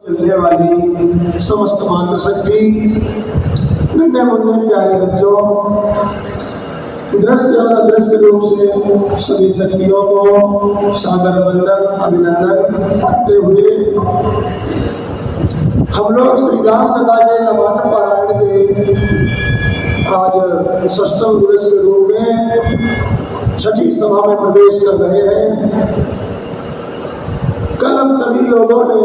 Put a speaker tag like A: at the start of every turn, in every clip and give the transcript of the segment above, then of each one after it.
A: चलने वाली समस्त मातृशक्ति, नन्हे मुन्ने प्यारे बच्चों, दृश्य और अदृश्य रूप से सभी शक्तियों को सादर वंदन अभिनंदन करते हुए हम लोग श्री राम कथा के नवान्न पारायण के आज षष्ठम दिवस के रूप में छठी सभा में प्रवेश कर रहे हैं। कल हम सभी लोगों ने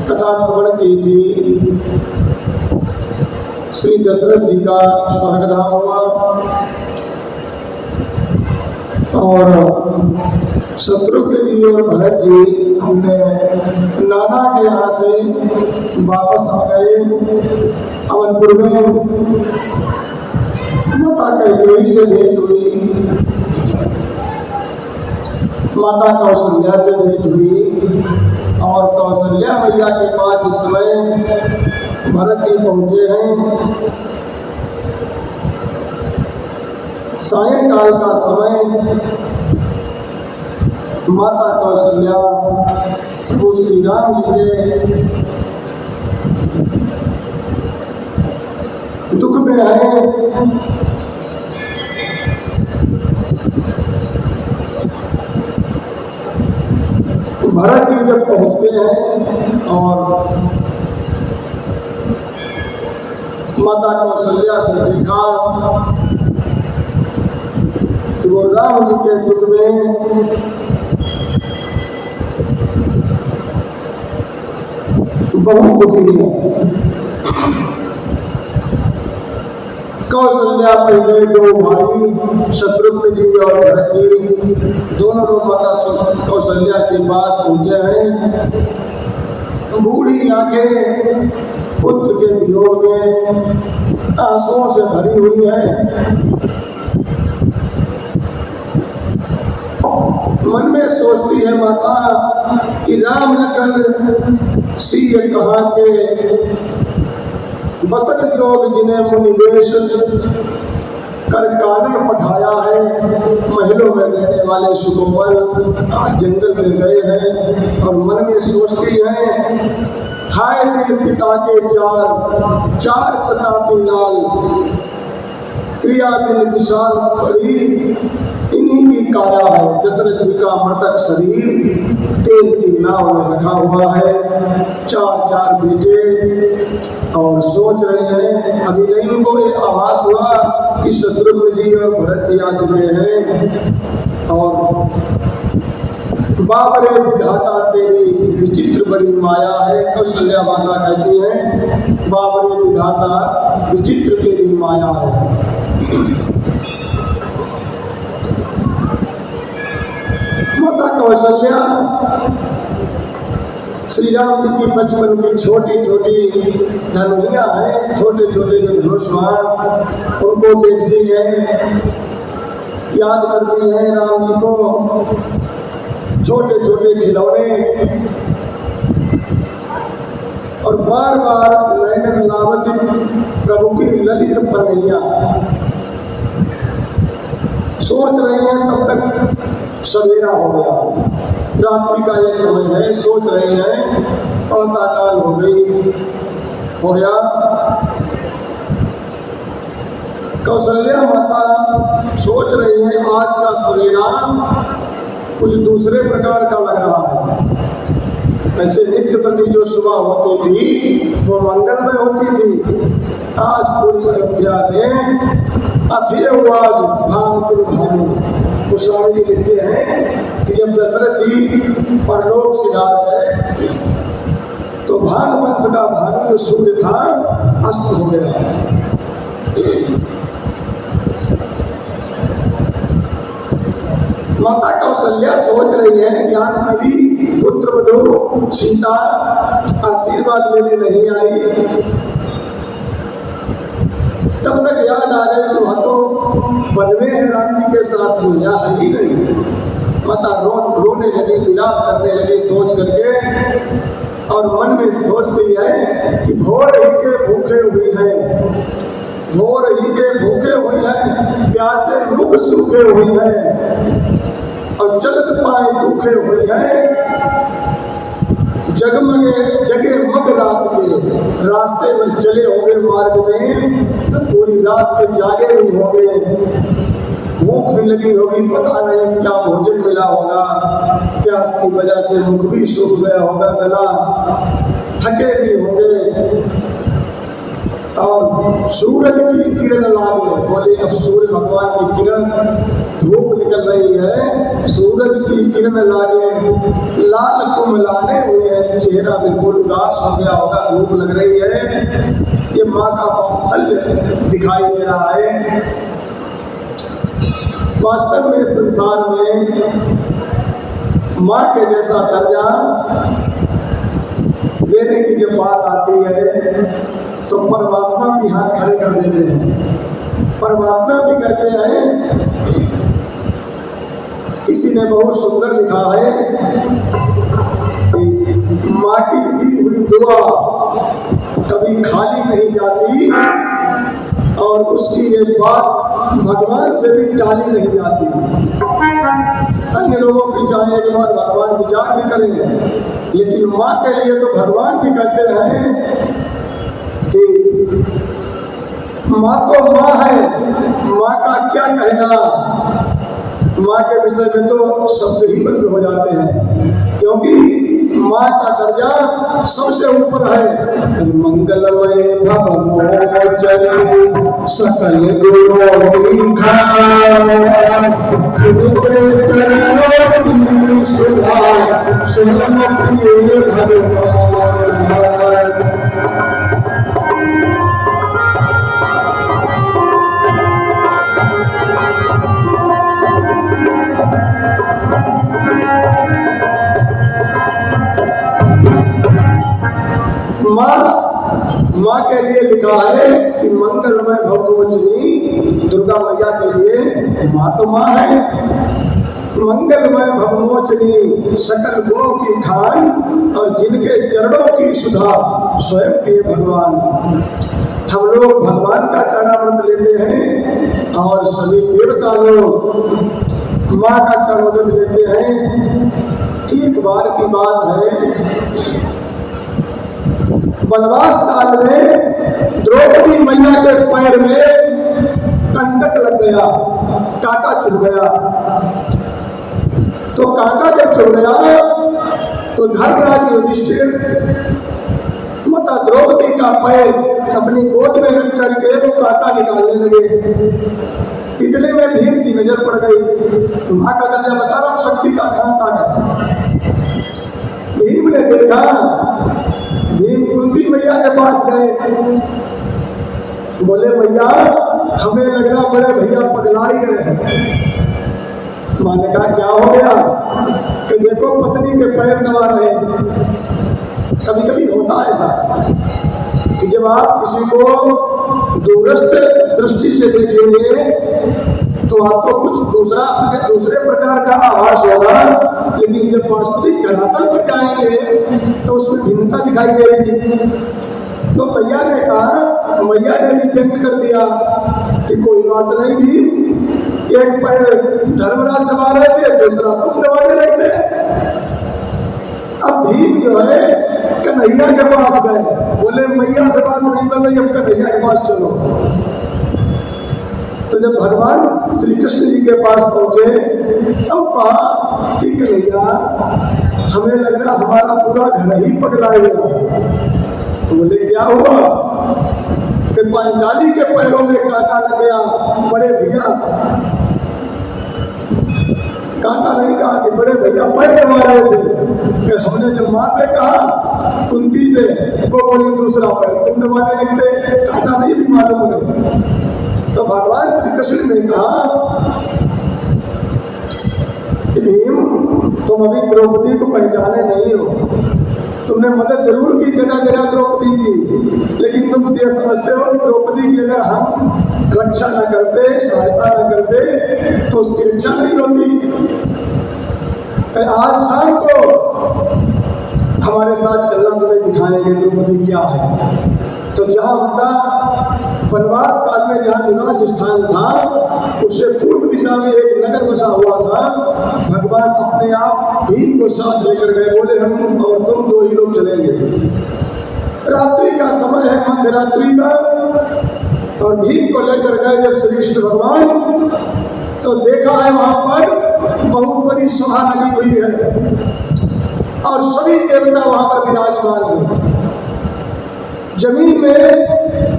A: कथा श्रवण की थी। श्री दशरथ जी का स्वर्गधाम हुआ और शत्रुघ्न जी और भरत जी हमने नाना के यहाँ से वापस आ गए। अवनपुर में माता कैकेयी से भेंट हुई, माता कौशल्या से भेंट हुई और कौशल्या मैया के पास इस समय भरत जी पहुँचे हैं। सायंकाल का समय माता कौशल्या प्रभु श्री राम जी के दुख में है। भरत जी जब पहुंचते हैं और माता कौशल्या को देखा कि वो राम जी के दुख में बहुत दुखी है। कौशल्या पहले दो भाई शत्रुघ्न जी और भरत जी दोनों लोग माता कौशल्या के पास पहुंचे हैं। बूढ़ी आंखें पुत्र के वियोग में आंसुओं से भरी हुई है। मन में सोचती है माता कि राम लखन सीय कहाँ के बसन जोग जिन्हें मुनिवेश कर कानन पठाया है। महलों में रहने वाले सुकोमल आज जंगल में गए हैं और मन में सोचती है हाय मेरे पिता के चार प्रतापी लाल, क्रिया बिन विशाल पड़ी इन्हीं की काया है। दशरथ जी का मृतक शरीर तेल की नाव में रखा हुआ है, चार बेटे और सोच रहे हैं। अभी नहीं उनको ये आभास हुआ कि शत्रुघ्न जी और भरत जी आ चुके हैं और बाबरे विधाता तेरी विचित्र बड़ी माया है। कौशल्या माता कहती है बाबरे विधाता विचित्र तेरी माया है। माता कौशल्या श्री राम जी की बचपन की छोटी छोटी धनुहियाँ हैं, छोटे छोटे जो धनुष्मान उनको देखती है, याद करती है राम जी को। छोटे छोटे खिलौने और बार बार नयन लावती प्रभु की ललित पनैया सोच रही हैं। तब तक सवेरा हो गया, रात्रि का ये समय है। सोच रहे हैं प्रातः काल हो गया। कौशल्या माता सोच रही है आज का सवेरा कुछ दूसरे प्रकार का लग रहा है। ऐसे नित्य प्रति जो सुबह होती थी वो मंगलमय होती थी। आज पूरी अयोध्या में अथेवाज भानुकुल भानु। गोस्वामी जी लिखते हैं कि जब दशरथ जी परलोक सिधार गए तो भानुवंश का भानु जो सूर्य था अस्त हो गया। माता कौशल्या सोच रही है कि आज मेरी पुत्र वधू सीता आशीर्वाद लेने नहीं आई। तब तक याद आ गई कि वह तो वन में है राम जी के साथ, यहाँ है ही नहीं। माता रोने लगी, विलाप करने लगी सोच करके और मन में सोचती है कि भोर ही के भूखे हुई है, भोर ही के भूखे हुई है, प्यासे मुख सूखे हुई है और चलत पाए दुखे हुई है। जगे मग रात के, रास्ते में चले होंगे मार्ग में तो पूरी रात के जागे भी होंगे, भूख भी लगी होगी, पता नहीं क्या भोजन मिला होगा, प्यास की वजह से मुख भी सूख गया होगा, गला थके भी होंगे। और सूरज की किरण लागे, बोले अब सूर्य भगवान की किरण धूप निकल रही है, सूरज की किरण लागे, लाल कुमलाने हुए हैं, चेहरा बिल्कुल उदास हो गया होगा, धूप लग रही है। ये माँ का वात्सल्य दिखाई दे रहा है। वास्तव में संसार में माँ के जैसा दर्जा देने की जब बात आती है तो परमात्मा भी हाथ खड़े कर देते हैं। परमात्मा भी कहते हैं, किसी ने बहुत सुंदर लिखा है कि माँ की दी हुई दुआ कभी खाली नहीं जाती और उसकी ये बात भगवान से भी टाली नहीं जाती। अन्य लोगों की चाहे एक बार भगवान विचार भी करेंगे, लेकिन माँ के लिए तो भगवान भी कहते हैं कि माँ तो माँ है, माँ का क्या कहना। माँ के विषय में तो शब्द ही बंद हो जाते हैं, क्योंकि माँ का दर्जा सबसे ऊपर है। मंगलमय भव मोचने सकल गुणों की खान, चरणों की सुधा सुनम प्रिय भगवान। माँ के लिए लिखा है कि मंगलमय भवमोचनी, दुर्गा मैया के लिए माँ तो माँ है। मंगलमय भवमोचनी सकल गुणों की खान, और जिनके चरणों की सुधा स्वयं के भगवान। हम लोग भगवान का चरणामृत लेते हैं और सभी देवता लोग माँ का चरणामृत लेते हैं। एक बार की बात है, वनवास काल में द्रौपदी मैया के पैर में कंटक लग गया, कांटा चुभ गया। तो कांटा जब चुभ गया तो धर्मराज युधिष्ठिर माता द्रौपदी का पैर अपनी गोद में रख करके वो कांटा निकालने लगे। इतने में भीम की नजर पड़ गई। माँ का दर्जा बता रहा हूँ, शक्ति का कहाँ ताकत। भीम ने देखा, भीम कुंती मैया के पास गए, बोले मैया हमें लग रहा बड़े भैया पगला ही गए। माँ ने कहा क्या हो गया? कि देखो पत्नी के पैर दबा रहे। कभी कभी होता है ऐसा कि जब आप किसी को दूरस्थ दृष्टि से देखेंगे तो आपको कुछ दूसरे प्रकार का आभास होगा, लेकिन जब वास्तविक धरातल पर जाएंगे तो उसमें भिन्नता दिखाई देगी। तो मैया ने कहा, मैया ने भी व्यक्त कर दिया कि कोई बात नहीं, भी एक पैर धर्मराज दबा रहे थे, दूसरा तुम दबाने लगते। अब भीम जो है कन्हैया के पास गए, बोले मैया से बात नहीं बन रही, अब कन्हैया के पास चलो। तो जब भगवान श्री कृष्ण जी के पास पहुंचे, अब कहा कि कन्हैया हमें लग रहा हमारा पूरा घर ही पगलाए गया। तो बोले क्या हुआ? कि पांचाली के पैरों में कांटा लग गया। बड़े भैया, कांटा नहीं कहा कि बड़े भैया पैर दबा रहे थे। कि हमने जब माँ से कहा कुंती से, वो बोली दूसरा पैर तुम दबाने लगते, कांटा नहीं भी मालूम नहीं। तो भगवान श्री कृष्ण ने कहा कि भीम तुम अभी द्रौपदी को पहचाने नहीं हो। तुमने मदद जरूर की जगह जगह द्रौपदी की, लेकिन तुम ये समझते हो कि द्रौपदी की अगर हम रक्षा न करते, सहायता न करते तो उसकी रक्षा नहीं होती। आज शाम को हमारे साथ चलना, तुम्हें दिखाएंगे द्रौपदी क्या है। तो जहाँ उनका वनवास काल में जहाँ निवास स्थान था, उससे पूर्व दिशा में एक नगर बसा हुआ था। भगवान अपने आप भीम को साथ लेकर गए, बोले हम और तुम दो ही लोग चलेंगे। रात्रि का समय है, मध्य रात्रि का, और भीम को लेकर गए जब श्री कृष्ण भगवान, तो देखा है वहां पर बहुत बड़ी सभा लगी हुई है और सभी देवता वहां पर विराजमान हैं। जमीन में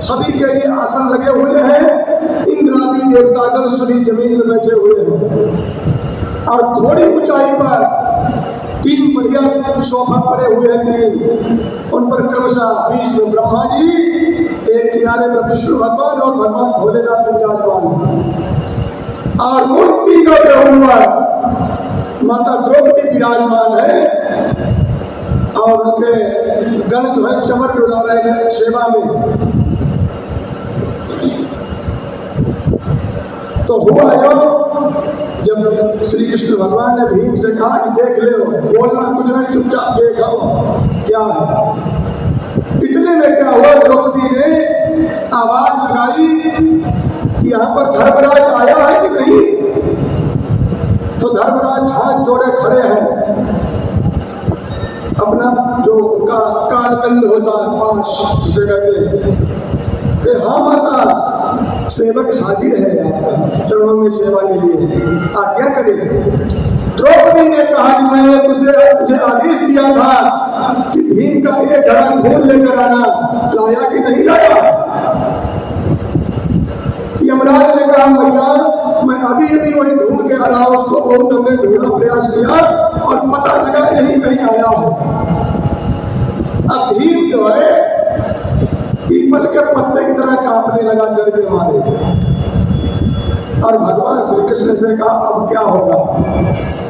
A: सभी के लिए आसन लगे हुए हैं, इंद्रादि देवतागण सभी जमीन में बैठे हुए हैं और थोड़ी ऊंचाई पर तीन बढ़िया सोफा पड़े हुए हैं, तीन, उन पर क्रमशः बीच में ब्रह्मा जी, एक किनारे पर विष्णु भगवान और भगवान भोलेनाथ विराजमान हैं और उन तीनों के ऊपर माता द्रौपदी विराजमान है और उनके गण जो है चमर उड़ा रहे हैं सेवा में। तो हुआ यो, जब श्री कृष्ण भगवान ने भीम से कहा कि देख ले, बोलना कुछ नहीं, चुपचाप देखो क्या है। इतने में क्या हुआ, द्रौपदी ने आवाज लगाई कि यहाँ पर धर्मराज आया है कि नहीं। तो धर्मराज हाथ जोड़े खड़े हैं, अपना जो उनका कालदंड होता है पाश से कहते, हाँ माता, सेवक हाजिर है आपका चरणों में सेवा के लिए, आज्ञा करें। द्रौपदी ने कहा कि मैंने तुझे आदेश दिया था कि भीम का एक घड़ा खून लेकर आना, लाया कि नहीं लाया। यमराज ने कहा भैया मैं अभी अभी वही ढूंढ के आ रहा हूं, उसको बहुत हमने ढूंढा, प्रयास किया और पता लगा यही कहीं आया है। अब भीम जो है पीपल के पत्ते की तरह कांपने लगा डर के मारे और भगवान श्री कृष्ण से कहा अब क्या होगा।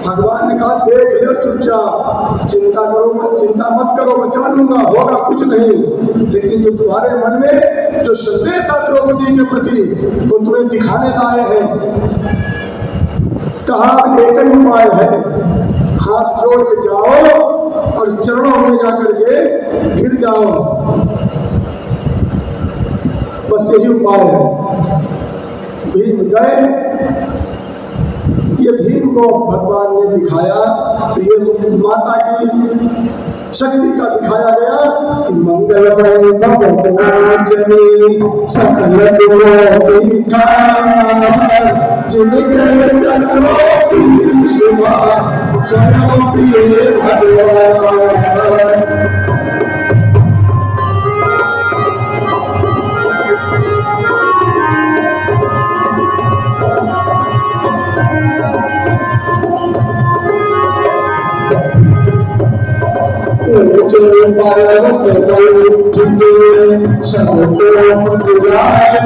A: भगवान ने कहा देख लो चुपचाप, चिंता मत करो, बचा लूंगा, होगा कुछ नहीं। लेकिन जो तुम्हारे मन में जो संदेह था द्रौपदी के प्रति वो तुम्हें दिखाने लाए हैं। कहा एक ही उपाय है, हाथ जोड़ के जाओ और चरणों में जाकर के गिर जाओ, बस यही उपाय है। भीम गए, ये भीम को भगवान ने दिखाया, तो ये माता की शक्ति का दिखाया गया कि मंगलमय भगवानी सकल गुणों की कार, जिनके चरणों की शोभा स्वयं प्रिय भगवान। पर्वत उठे सबको मुझराए,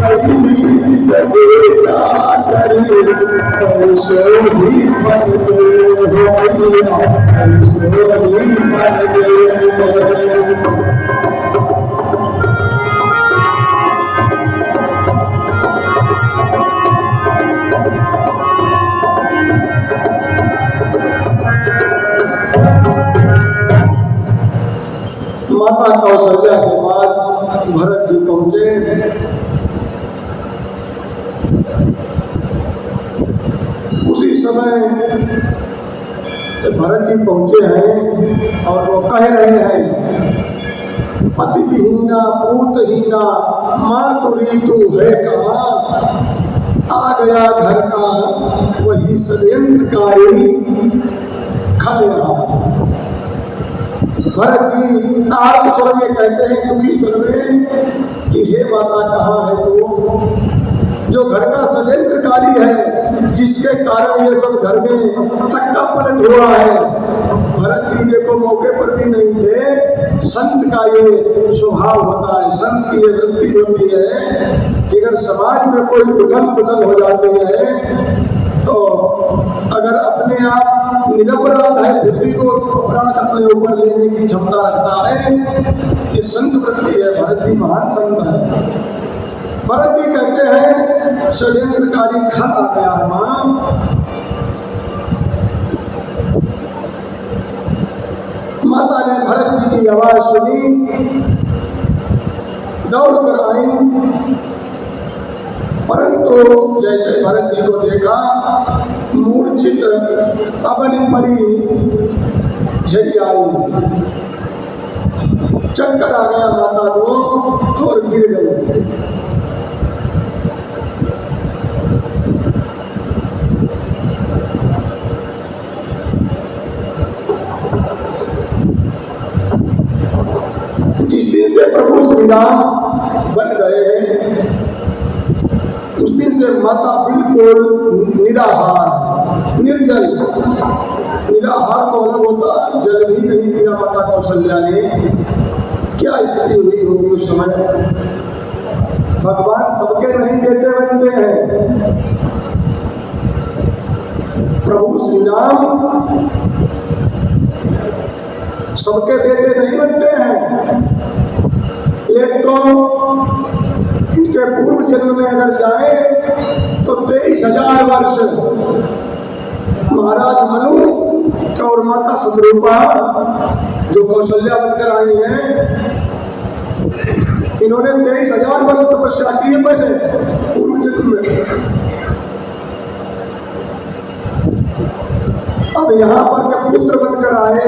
A: कहीं सके चाकर ऐसो ही बनते हो, ऐसो ही बनते। माता कौशल्या के पास भरत जी पहुंचे। उसी समय भरत जी पहुंचे हैं और वो कह रहे हैं पति विहीना पूतहीना मातुरी तू है कहाँ, आ गया घर का वही षड्यंत्रकारी खल रहा। भरत जी आर्त स्वर में कहते हैं, दुखी स्वर में कि हे माता कहाँ है तू, जो घर का षड्यंत्रकारी है, जिसके कारण ये सब घर में तख्ता पलट हुआ है। भरत जी देखो मौके पर भी नहीं थे। संत का ये स्वभाव होता है, संत की ये वृत्ति होती है कि अगर समाज में कोई उथल पुथल हो जाती है तो अगर अपने आप निरपराध है फिर भी वो अपराध अपने ऊपर लेने की क्षमता रखता है। ये संत वृत्ति है। भरत जी महान संत है। भरत जी कहते हैं षड्यंत्रकारी खल आ गया है मां। माता ने भरत जी की की आवाज सुनी, दौड़ कर आई, परंतु जैसे भरत जी को देखा मूर्छित अपनी परी झरी आई, चक्कर आ गया माता को और गिर गई। जिस दिन से प्रभु श्री राम बन गए उस दिन से माता बिल्कुल निराहार, निर्जल। निराहार को अलग होता, जल भी नहीं पिया माता कौशल्या ने। क्या स्थिति हुई होगी उस समय। भगवान सबके नहीं बेटे बनते हैं। प्रभु श्री राम सबके बेटे नहीं बनते हैं। एक तो इनके पूर्व जन्म में अगर जाए तो 23,000 वर्ष महाराज मनु और माता सुरूपा जो कौशल्या बनकर आई हैं, इन्होंने 23,000 वर्ष तपस्या की है पहले पूर्व जन्म में। अब यहाँ पर जब पुत्र बनकर आए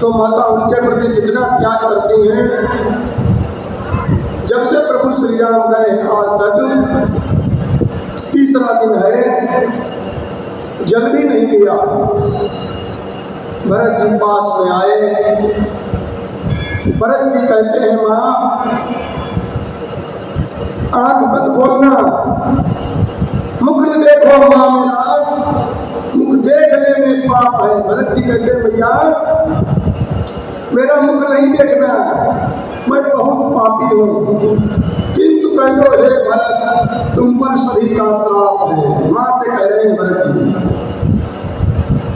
A: तो माता उनके प्रति कितना त्याग करती हैं। जब से प्रभु श्री राम गए आज तक 3रा दिन है, जल भी नहीं पिया। भरत जी पास में आए। भरत जी कहते हैं माँ आंख मत खोलना, मुख न देखो माँ मेरा, मुख देखने में पाप है। भरत जी कहते हैं भैया मेरा मुख नहीं देखना, मैं बहुत पापी हूँ, किंतु कह दो हे भरत तुम पर सभी का श्राप है। माँ से कह रहे हैं भरत जी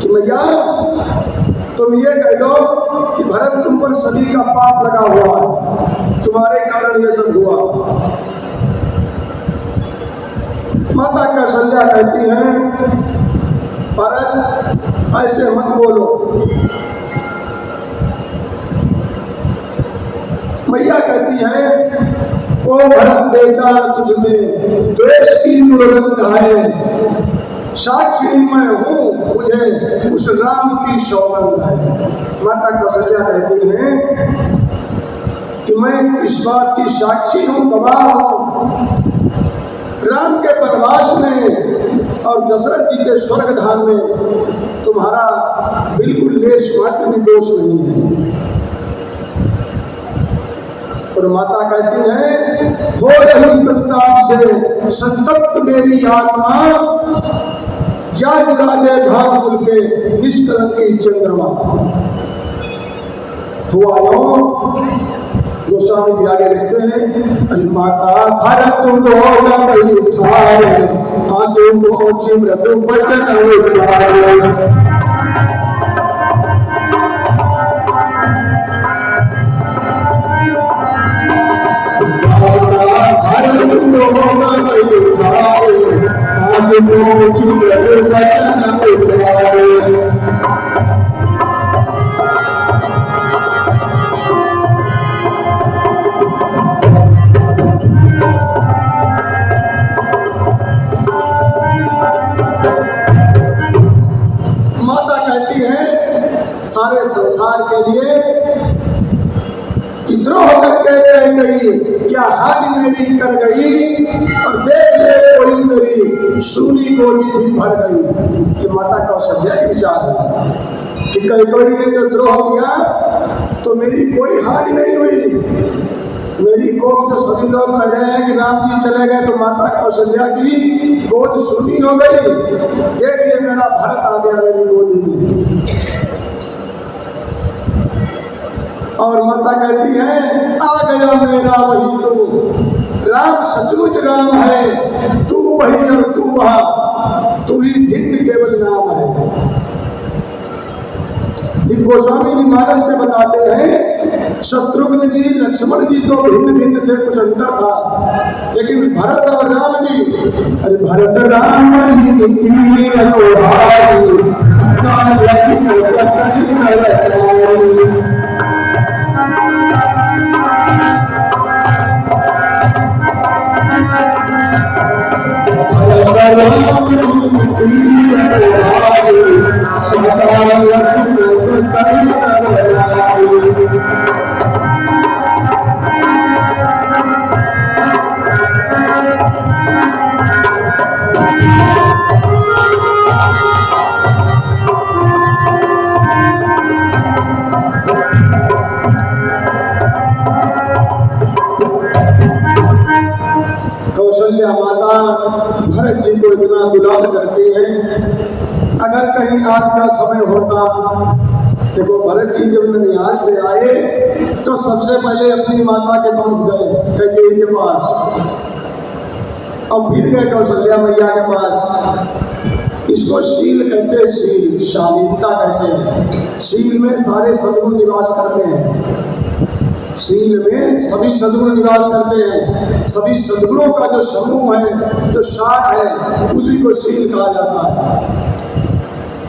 A: कि भैया तुम ये कह दो कि भरत तुम पर सभी का पाप लगा हुआ है, तुम्हारे कारण ये सब हुआ। माता कौशल्या कहती हैं भरत ऐसे मत बोलो। मैया कहती है ओ भरत बेटा तुझ में द्वेष की दुर्गंध है, साक्षी मैं हूँ मुझे उस राम की सौगंध है। माता कौशल्या कहती है कि मैं इस बात की साक्षी हूँ, गवाह हूँ। राम के वनवास में और दशरथ जी के स्वर्ग धाम में तुम्हारा बिल्कुल लेश मात्र भी दोष नहीं है। और माता कहती है हो रही संताप से संतप्त मेरी आत्मा, जा जुड़ा दे भाग कुल के निष्कलंकी चंद्रमा। हुआ गोस्वामी जी आगे लिखते हैं अरे माता भरत को उठाए, आंसू को चिमृत वचन उचारे। माता कहती है सारे संसार के लिए द्रोह करके कह गई, क्या हानि मेरी कर गई, और देख ले कोई मेरी सूनी गोदी भी भर गई। ये माता कौशल्या के विचार है कि कोई ने जो द्रोह किया तो मेरी कोई हानि नहीं हुई। मेरी कोख जो सभी लोग कह रहे हैं कि राम जी चले गए तो माता कौशल्या की गोद सूनी हो गई। देखिए मेरा भरत आ गया मेरी गोदी में। और माता कहती है आ गया मेरा वही तू, राम सचमुच राम है, तू वही और तू वहाँ, तू ही भिन्न केवल नाम है। गोस्वामी जी मानस में बताते हैं शत्रुघ्न जी लक्ष्मण जी तो भिन्न भिन्न थे, कुछ अंतर था, लेकिन भरत और राम जी, अरे भरत राम जी की अनुरागी, कौशल्या माता भरत जी को इतना दुलार करती है। अगर कहीं आज का समय होता, देखो भरत जी जब ननिहाल से आए तो सबसे पहले अपनी माता के पास गए, कैकेयी के पास, और फिर गए कौशल्या मैया के पास। इसको शील कहते हैं, शील, शालीनता कहते हैं। शील में सारे सद्गुण निवास करते हैं, शील में सभी सद्गुण निवास करते हैं। सभी सद्गुणों का जो समूह है, जो सार है, उसी को शील कहा जाता है।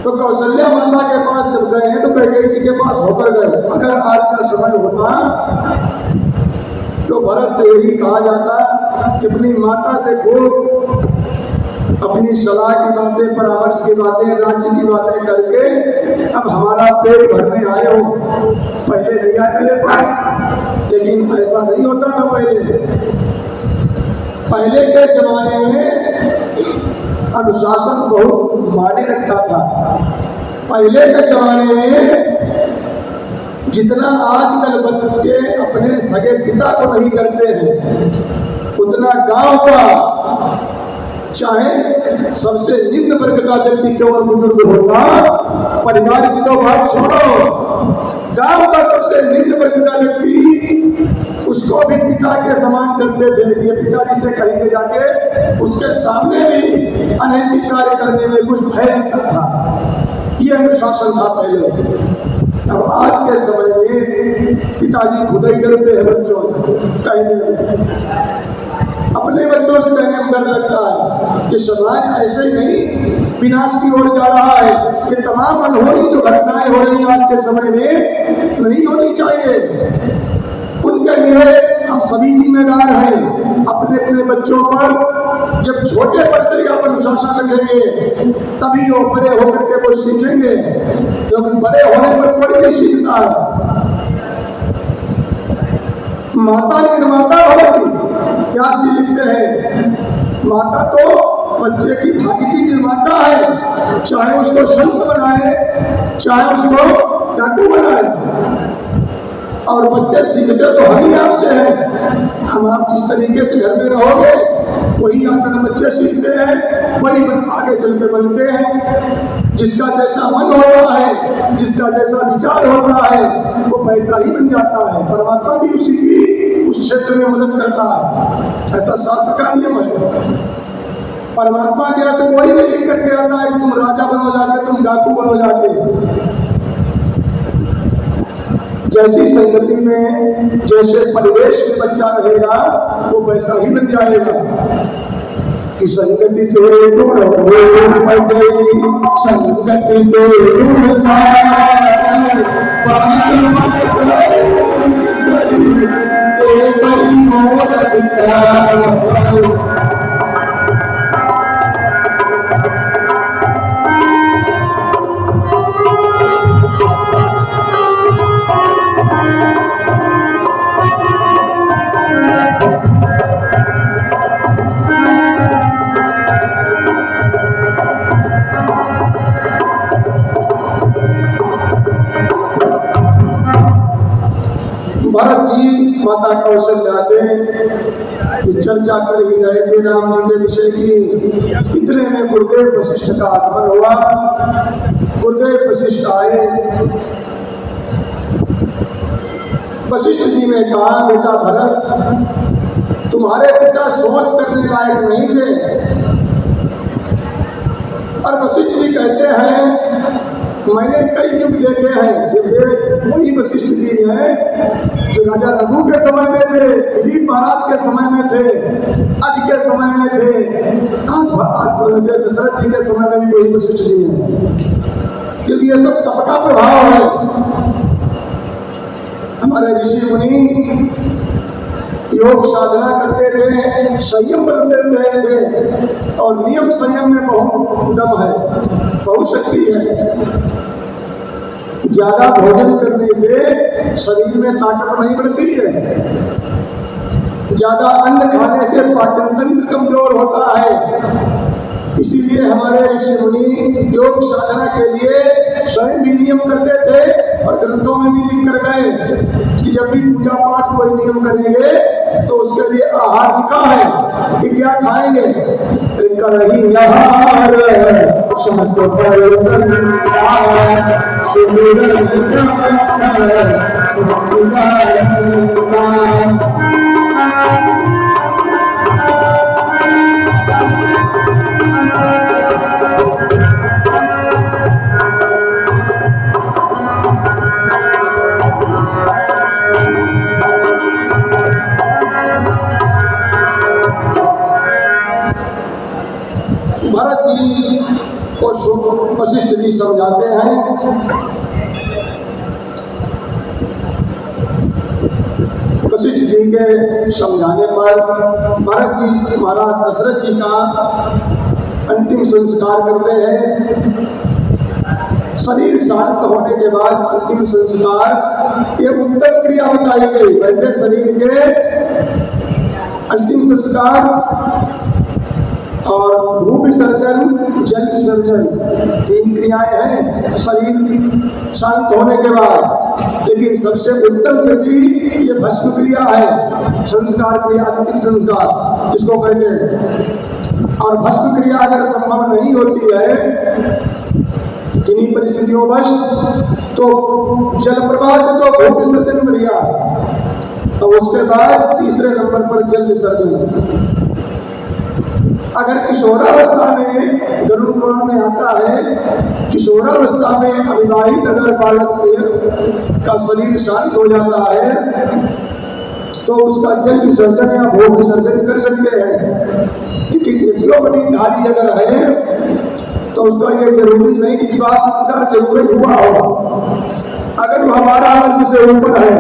A: तो कौशल्या माता के पास जब गए हैं तो कैकेयी जी के पास होकर गए। अगर आज का समय होता तो भरत से यही कहा जाता कि अपनी माता से खूब अपनी सलाह की बातें, परामर्श की बातें, राज्य की बातें करके अब हमारा पेट भरने आए हो, पहले नहीं आए मेरे पास। लेकिन ऐसा नहीं होता था पहले के जमाने में अनुशासन बहुत मायने रखता था। पहले के जमाने में जितना आजकल बच्चे अपने सगे पिता को नहीं करते हैं, उतना गांव का चाहे सबसे निम्न वर्ग का व्यक्ति क्यों न बुजुर्ग होगा, परिवार की तो बात छोड़ो, गांव का सबसे निम्न वर्ग का व्यक्ति उसको भी पिता के समान करते थे। ये पिताजी से कहीं जाके उसके सामने भी अनैतिक कार्य करने में कुछ भय लगता था। ये अनुशासन था पहले। अब आज के समय में पिताजी खुद ही डरते हैं बच्चों से, कहने अपने बच्चों से कहने में डर लगता है कि समाज ऐसे ही नहीं विनाश की ओर जा रहा है। कि तमाम अनहोनी जो घटनाएं हो रही हैं आज के समय में नहीं होनी चाहिए, उनके लिए हम सभी जिम्मेदार हैं। अपने अपने बच्चों पर जब छोटे पर से आप अनुशासन रखेंगे तभी वो बड़े होकर के वो सीखेंगे, क्योंकि बड़े होने पर कोई नहीं सीखता है। माता निर्माता भवति, व्यास जी लिखते हैं, माता तो बच्चे की भाग्य की निर्माता है। चाहे उसको संत बनाए, चाहे उसको डाकू बनाए, और बच्चे सीखते तो हम ही आपसे हैं। हम आप जिस तरीके से घर में रहोगे वही आचरण बच्चे सीखते हैं, वही आगे चल के बनते हैं। जिसका जैसा मन होता है, जिसका जैसा विचार होता है, वो वैसा ही बन जाता है। परमात्मा भी उसी की उस क्षेत्र में मदद करता है, ऐसा शास्त्र का नियम है। परमात्मा के ऐसे कोई नहीं लिख करके आता है कि तुम राजा बनो जाके, तुम डाकू बनो जाके। जैसी संगति में, जैसे परिवेश में बच्चा रहेगा वो वैसा ही बन जाएगा। कि संगति से गुण बजे, संगति से गुण जाए, भरत जी माता कौशल्या से चर्चा कर ही रहे थे राम जी के विषय की। इतने में गुरुदेव वशिष्ठ का आगमन हुआ। गुरुदेव वशिष्ठ आए, वशिष्ठ जी ने कहा, बेटा भरत, तुम्हारे पिता सोच करने लायक नहीं थे। और वशिष्ठ जी कहते हैं, मैंने कई युग देखे हैं। ये वही वशिष्ठ जी हैं जो राजा रघु के समय में थे, दिलीप महाराज के समय में थे, आज के समय में थे, आज दशरथ जी के समय में भी वही वशिष्ठ जी हैं। क्योंकि ये सब तप का प्रभाव है। हमारे ऋषि मुनि योग साधना करते थे, संयम बरतते थे, और नियम संयम में बहुत दम है, बहुत शक्ति है। ज्यादा भोजन करने से शरीर में ताकत नहीं बढ़ती है। ज्यादा अन्न खाने से पाचन तंत्र कमजोर होता है। इसीलिए हमारे ऋषि मुनि योग साधना के लिए स्वयं भी नियम करते थे, और ग्रंथों में भी लिख कर गए कि जब भी पूजा पाठ कोई नियम करेंगे तो उसके लिए आहार लिखा है कि क्या खाएंगे, करही आहार शब्द भरत जी को वशिष्ठ जी समझाते हैं। वशिष्ठ जी के समझाने पर भरत जी महाराज दशरथ जी का अंतिम संस्कार करते हैं। शरीर शांत होने के बाद अंतिम संस्कार ये उत्तम क्रिया बताई गई। वैसे शरीर के अंतिम संस्कार और भू विसर्जन, जल विसर्जन, 3 क्रियाएं हैं शरीर शांत होने के बाद। लेकिन सबसे उत्तम गति ये भस्म क्रिया है, संस्कार क्रिया, अंतिम संस्कार जिसको कहते हैं। और भस्म क्रिया अगर संभव नहीं होती है किन्हीं परिस्थितियों वश, तो जल प्रवाह से तो भू विसर्जन बढ़िया, और उसके बाद तीसरे नंबर पर जल विसर्जन। अगर किशोरावस्था में, गरुड़ पुराण में आता है, किशोरावस्था में अविवाहित अगर बालक का शरीर शांत हो जाता है तो उसका जल विसर्जन या भोग विसर्जन कर सकते हैं। लेकिन यज्ञोपवीतधारी अगर है तो उसका यह जरूरी नहीं कि विवाह संस्कार जरूरी हुआ हो। अगर वह 12 वर्ष से ऊपर है,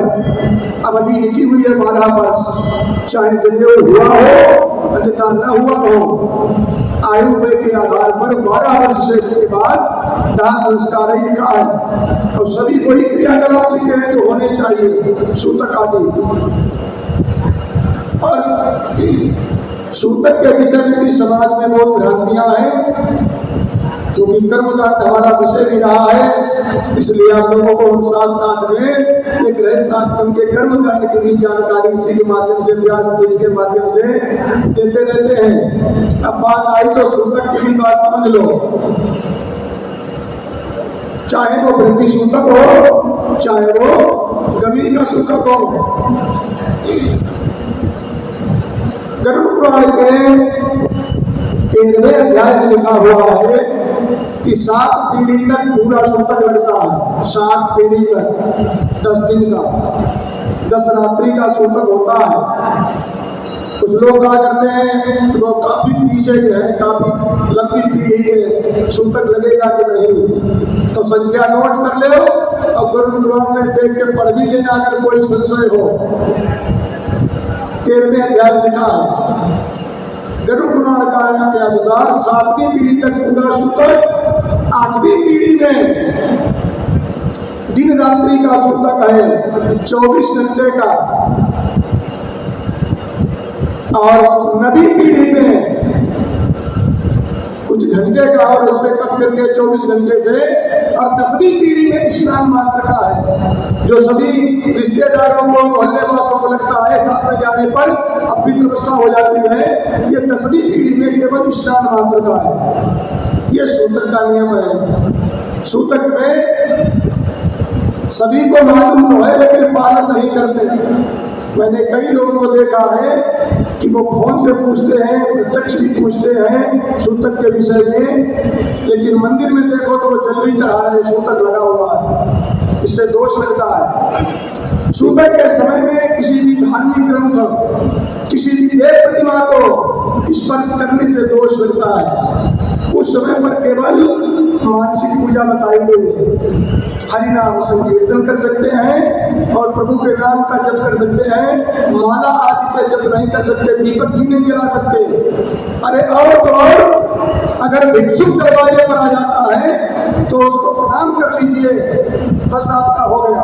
A: अवधि लिखी हुई है 12 वर्ष, चाहे जनेऊ हुआ हो अन्यथा न हुआ हो, आयु के आधार पर 12 वर्ष से के बाद दाह संस्कार ही लिखा है। और सभी वही क्रियाकलाप लिखे हैं जो होने चाहिए, सूतक आदि। और सूतक के विषय में भी समाज में बहुत भ्रांतियां हैं, क्योंकि कर्मकांड हमारा विषय भी रहा है, इसलिए आप लोगों को हम साथ साथ में एक गृहस्थ आश्रम के कर्मकांड की भी जानकारी इसी के माध्यम से, व्यास पीठ के माध्यम से देते रहते हैं। अब बात आई तो सूतक की भी बात समझ लो, चाहे वो वृद्धि सूतक हो, चाहे वो गमी का सूतक हो। गरुड़ पुराण के 13वें अध्याय में लिखा हुआ है कि 7 पीढ़ी तक पूरा सूतक लगता है। 7 पीढ़ी तक 10 दिन का, 10 रात्रि का सूतक होता है। कुछ लोग क्या करते हैं, वो काफी पीछे के हैं, काफी लंबी पीढ़ी के सूतक लगेगा कि नहीं, तो संख्या नोट कर ले और गरुड़ पुराण में देख के पढ़ भी लेना अगर कोई संशय हो। 13वें अध्याय में लिखा है गरुड़ पुराण का के अनुसार 7वीं पीढ़ी तक पूरा सूतक, 8वीं पीढ़ी में दिन रात्रि का सूतक है 24 घंटे का, और 9वीं पीढ़ी में कुछ घंटे का और उसमें कम करके 24 घंटे से, और 10वीं पीढ़ी में स्नान मात्र का है, जो सभी रिश्तेदारों को, मोहल्ले वालों को लगता है साथ में जाने पर अपनी व्यवस्था हो जाती है। ये 10वीं पीढ़ी में केवल स्नान मात्र का है। ये सूतक का नियम है। सूतक में सभी को मालूम तो है लेकिन पालन नहीं करते। मैंने कई लोगों को देखा है कि वो फोन से पूछते हैं, प्रत्यक्ष भी पूछते हैं सूतक के विषय में, लेकिन मंदिर में देखो तो वो जल भी चढ़ा रहे, सूतक लगा हुआ है, इससे दोष लगता है। सूतक के समय में किसी भी धार्मिक ग्रंथ, किसी भी देव प्रतिमा को स्पर्श करने से दोष लगता है। उस समय पर केवल मानसिक पूजा बताई गई है। हरि नाम संकीर्तन कर सकते हैं और प्रभु के नाम का जप कर सकते हैं, माला आदि से जप नहीं कर सकते, दीपक भी नहीं जला सकते। अरे और तो और अगर भिक्षुक दरवाजे पर आ जाता है तो उसको प्रणाम कर लीजिए, बस आपका हो गया,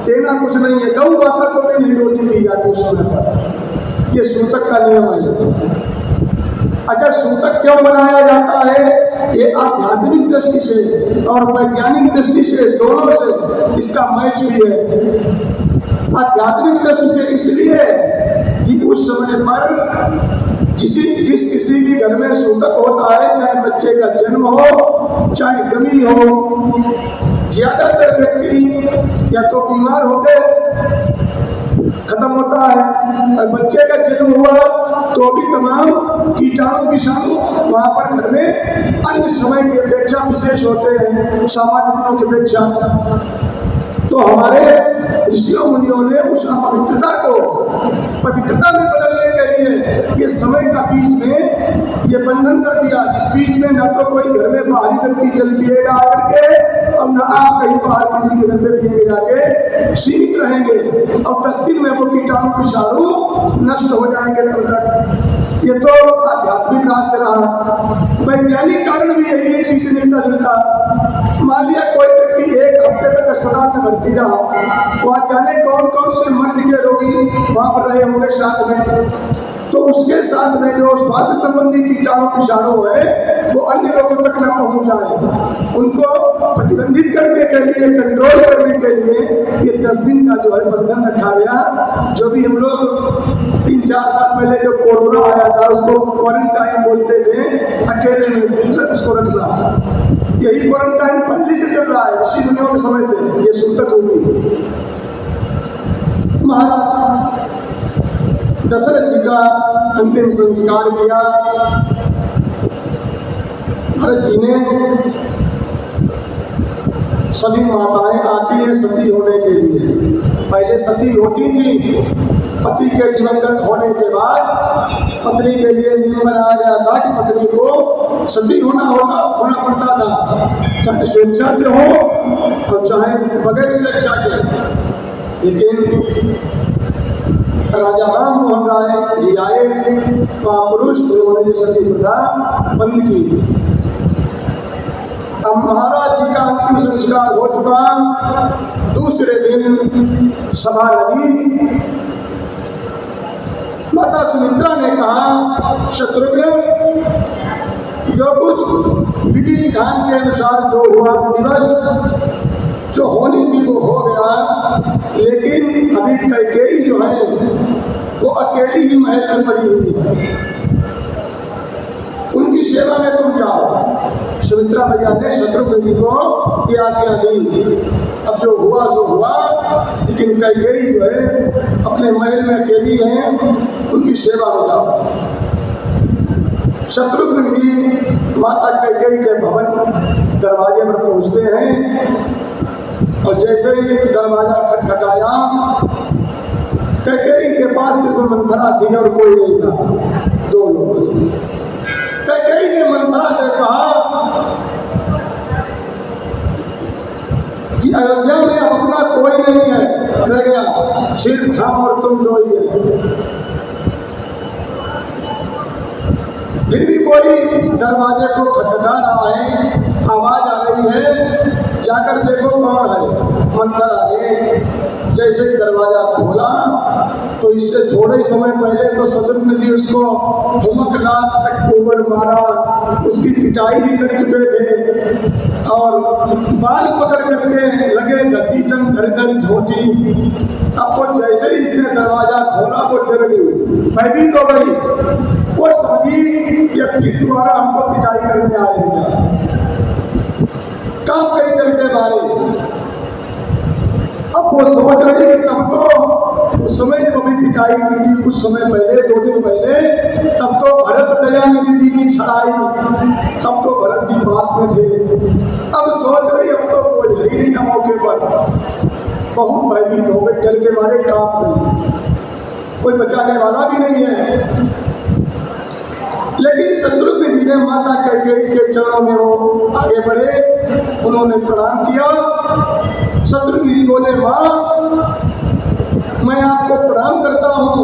A: देना कुछ नहीं है। गौ माता को भी नहीं रोटी दी जाती उस समय पर। ये सूतक का नियम है। अच्छा, सूतक क्यों बनाया जाता है? ये आध्यात्मिक दृष्टि से और वैज्ञानिक दृष्टि से, दोनों से इसका मैच भी है। आध्यात्मिक दृष्टि से इसलिए कि उस समय पर जिस किसी भी घर में सूतक होता है, चाहे बच्चे का जन्म हो चाहे गमी हो, ज्यादातर व्यक्ति या तो बीमार होते खत्म होता है, और बच्चे का जन्म हुआ तो भी तमाम कीटाणु विषाणु वहां पर घर में अन्य समय की अपेक्षा विशेष होते हैं, सामान्य दिनों की अपेक्षा। तो हमारे ऋषियों मुनियों ने उस अपवित्रता को पवित्रता में बदलने के लिए ये समय का बीच में ये बंधन कर दिया, जिस बीच में न तो कोई घर में बाहरी व्यक्ति चल पिएगा आकर के, और न आप कहीं बाहर किसी के घर में पिएंगे जाके, सीमित रहेंगे, और 10 दिन में वो कीटाणु विषाणु नष्ट हो जाएंगे तब तक। ये तो आध्यात्मिक रास्ते रहा। वैज्ञानिक कारण भी यही इसी से मिलता जुलता। मान लिया कोई व्यक्ति 1 हफ्ते तक अस्पताल में भर्ती रहा, वहाँ जाने कौन कौन से मर्ज के रोगी वहां पर रहे होंगे साथ में, तो उसके साथ में जो स्वास्थ्य संबंधी कीटाणु विषाणु है वो अन्य लोगों तक न पहुंच जाए। उनको प्रतिबंधित करने के लिए, कंट्रोल करने के लिए ये 10 दिन का जो है बंधन रखा गया। जो भी हम लोग 3-4 साल पहले जो कोरोना आया था उसको क्वारंटाइन बोलते थे, अकेले में उसको रखना, यही क्वारंटाइन पहले से चल रहा है, ऋषि मुनियों के समय से ये सूतक होगी। महाराज दशरथ जी का अंतिम संस्कार किया। भरत जी ने, सभी माताएं आती हैं सती होने के लिए, पहले सती होती थी, पति के दिवंगत होने के बाद पत्नी के लिए नियम बनाया गया था कि पत्नी को सती होना पड़ता था, चाहे स्वेच्छा से हो और चाहे बगैर स्वेच्छा के। लेकिन राजा राम मोहन राय जी आए, महापुरुष, उन्होंने ये सती प्रथा बंद की। अब महाराज जी का अंतिम संस्कार हो चुका। दूसरे दिन सभा लगी। माता सुमित्रा ने कहा, शत्रुघ्न, जो कुछ विधि विधान के अनुसार जो हुआ विधिवश जो होनी थी वो हो गया, लेकिन अभी कैकेयी जो है वो अकेली ही महल में पड़ी हुई है, उनकी सेवा में तुम जाओ। सुमित्रा मैया ने शत्रुघ्न जी को ये आज्ञा दी। अब जो हुआ सो हुआ, लेकिन कैकेयी जो है अपने महल में अकेली है, उनकी सेवा में जाओ। शत्रुघ्न जी माता कैकेयी के भवन दरवाजे पर पहुंचते हैं, और जैसे ही दरवाजा खटखटाया, कैकेयी के पास सिर्फ मंथरा थी और कोई नहीं था, 2 लोग। कैकेयी ने मंथरा से कहा कि अयोध्या में अब अपना कोई नहीं है, रह गया सिर्फ हम और तुम 2 ही है। फिर भी कोई दरवाजे को खटखटा रहा है, आवाज आ रही है, जाकर देखो कौन है। मंथरा ने जैसे ही दरवाजा खोला तो इससे थोड़े ही समय पहले तो शत्रुघ्न जी उसको हुमक लात तक गोबर मारा, उसकी पिटाई भी कर चुके थे, और बाल पकड़ करके लगे घसीटन धर झोंटी। अब वो जैसे ही इसने दरवाजा खोला तो डर गई, भयभीत हो गई। वो समझी ये फिर दोबारा हमको पिटाई करने आएगा, काम कई डर के मारे। अब वो समझ रही कि तब तो उस समय जब अभी पिटाई की थी कुछ समय पहले, 2 दिन पहले, तब तो भरत दयानिधि दीनी छड़ाई, तब तो भरत जी पास में थे। अब सोच रही अब तो कोई है ही नहीं था मौके पर, बहुत भयभीत हो गई, डर के मारे कांप गई, कोई बचाने वाला भी नहीं है। लेकिन शत्रुघ्न जी ने माता कैकेयी के चरणों में वो आगे बढ़े, उन्होंने प्रणाम किया। शत्रुघ्न जी बोले, माँ मैं आपको प्रणाम करता हूँ।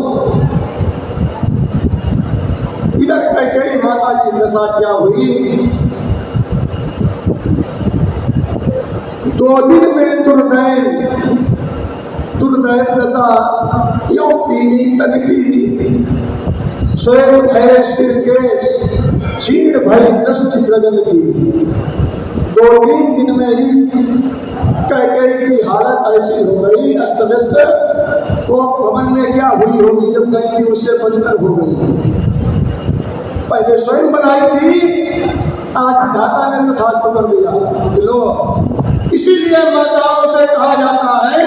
A: इधर कैकेयी माता की दशा क्या हुई, 2 दिन में दुर्दैव दशा, यो पीनी तन की, स्वयं भय सिर के, क्षीण भय दृष्टि गगन की। 2-3 दिन में ही कैकेयी की हालत ऐसी हो गई अस्त व्यस्त, को भवन में क्या हुई होगी जब गई थी उससे बदतर हो गई। पहले स्वयं बनाई थी, आज विधाता ने तथास्थ कर दिया कि लो। इसीलिए माताओं से कहा जाता है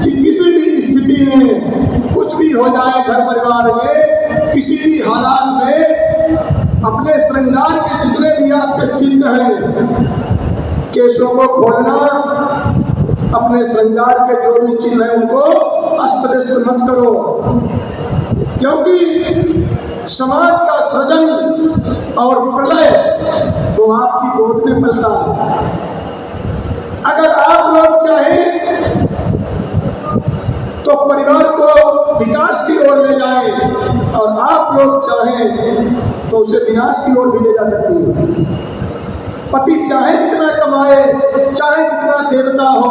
A: कि किसी भी स्थिति में कुछ भी हो जाए घर परिवार में, किसी भी हालात में अपने श्रृंगार के जितने भी आपके चिन्ह हैं, केशों को खोलना, अपने श्रृंगार के जो भी चिन्ह है उनको अस्त व्यस्त मत करो, क्योंकि समाज का सृजन और प्रलय तो आपकी गोद में पलता है। अगर आप लोग चाहें तो परिवार को विकास की ओर ले जाएं, और आप लोग चाहें तो उसे विनाश की ओर भी ले जा सकती है। पति चाहे जितना कमाए, चाहे जितना देवता हो।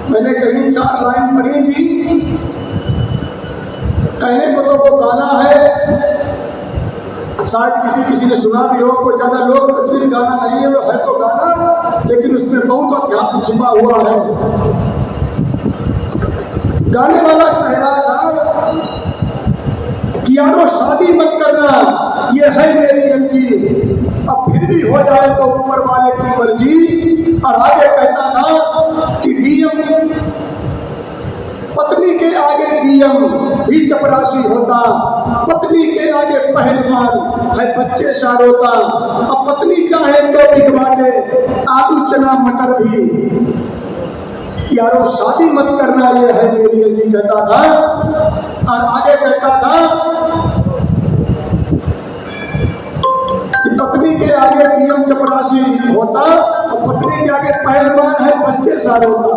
A: मैंने कहीं 4 लाइन पढ़ी थी, कहने को तो वो गाना है, शायद किसी ने सुना भी हो, कोई ज्यादा लोग प्रचलित गाना नहीं है, वो है तो गाना, लेकिन उसमें बहुत अध्यात्म छिपा हुआ है। गाने वाला कह रहा था कि यारो शादी मत करना, ये है मेरी अर्जी, अब फिर भी हो जाए तो ऊपर वाले की मर्जी। और आगे कहता था कि डीएम पत्नी के आगे डीएम भी चपरासी होता, पत्नी के आगे पहलवान है बच्चे शारोता, अब पत्नी चाहे तो बिकवा दे आलू चना मटर भी, यारो शादी मत करना, ये है मेरी अर्जी कहता था। और आगे कहता था कि पत्नी के आगे डीएम चपरासी होता और पत्नी के आगे पहलवान है बच्चे शारोता।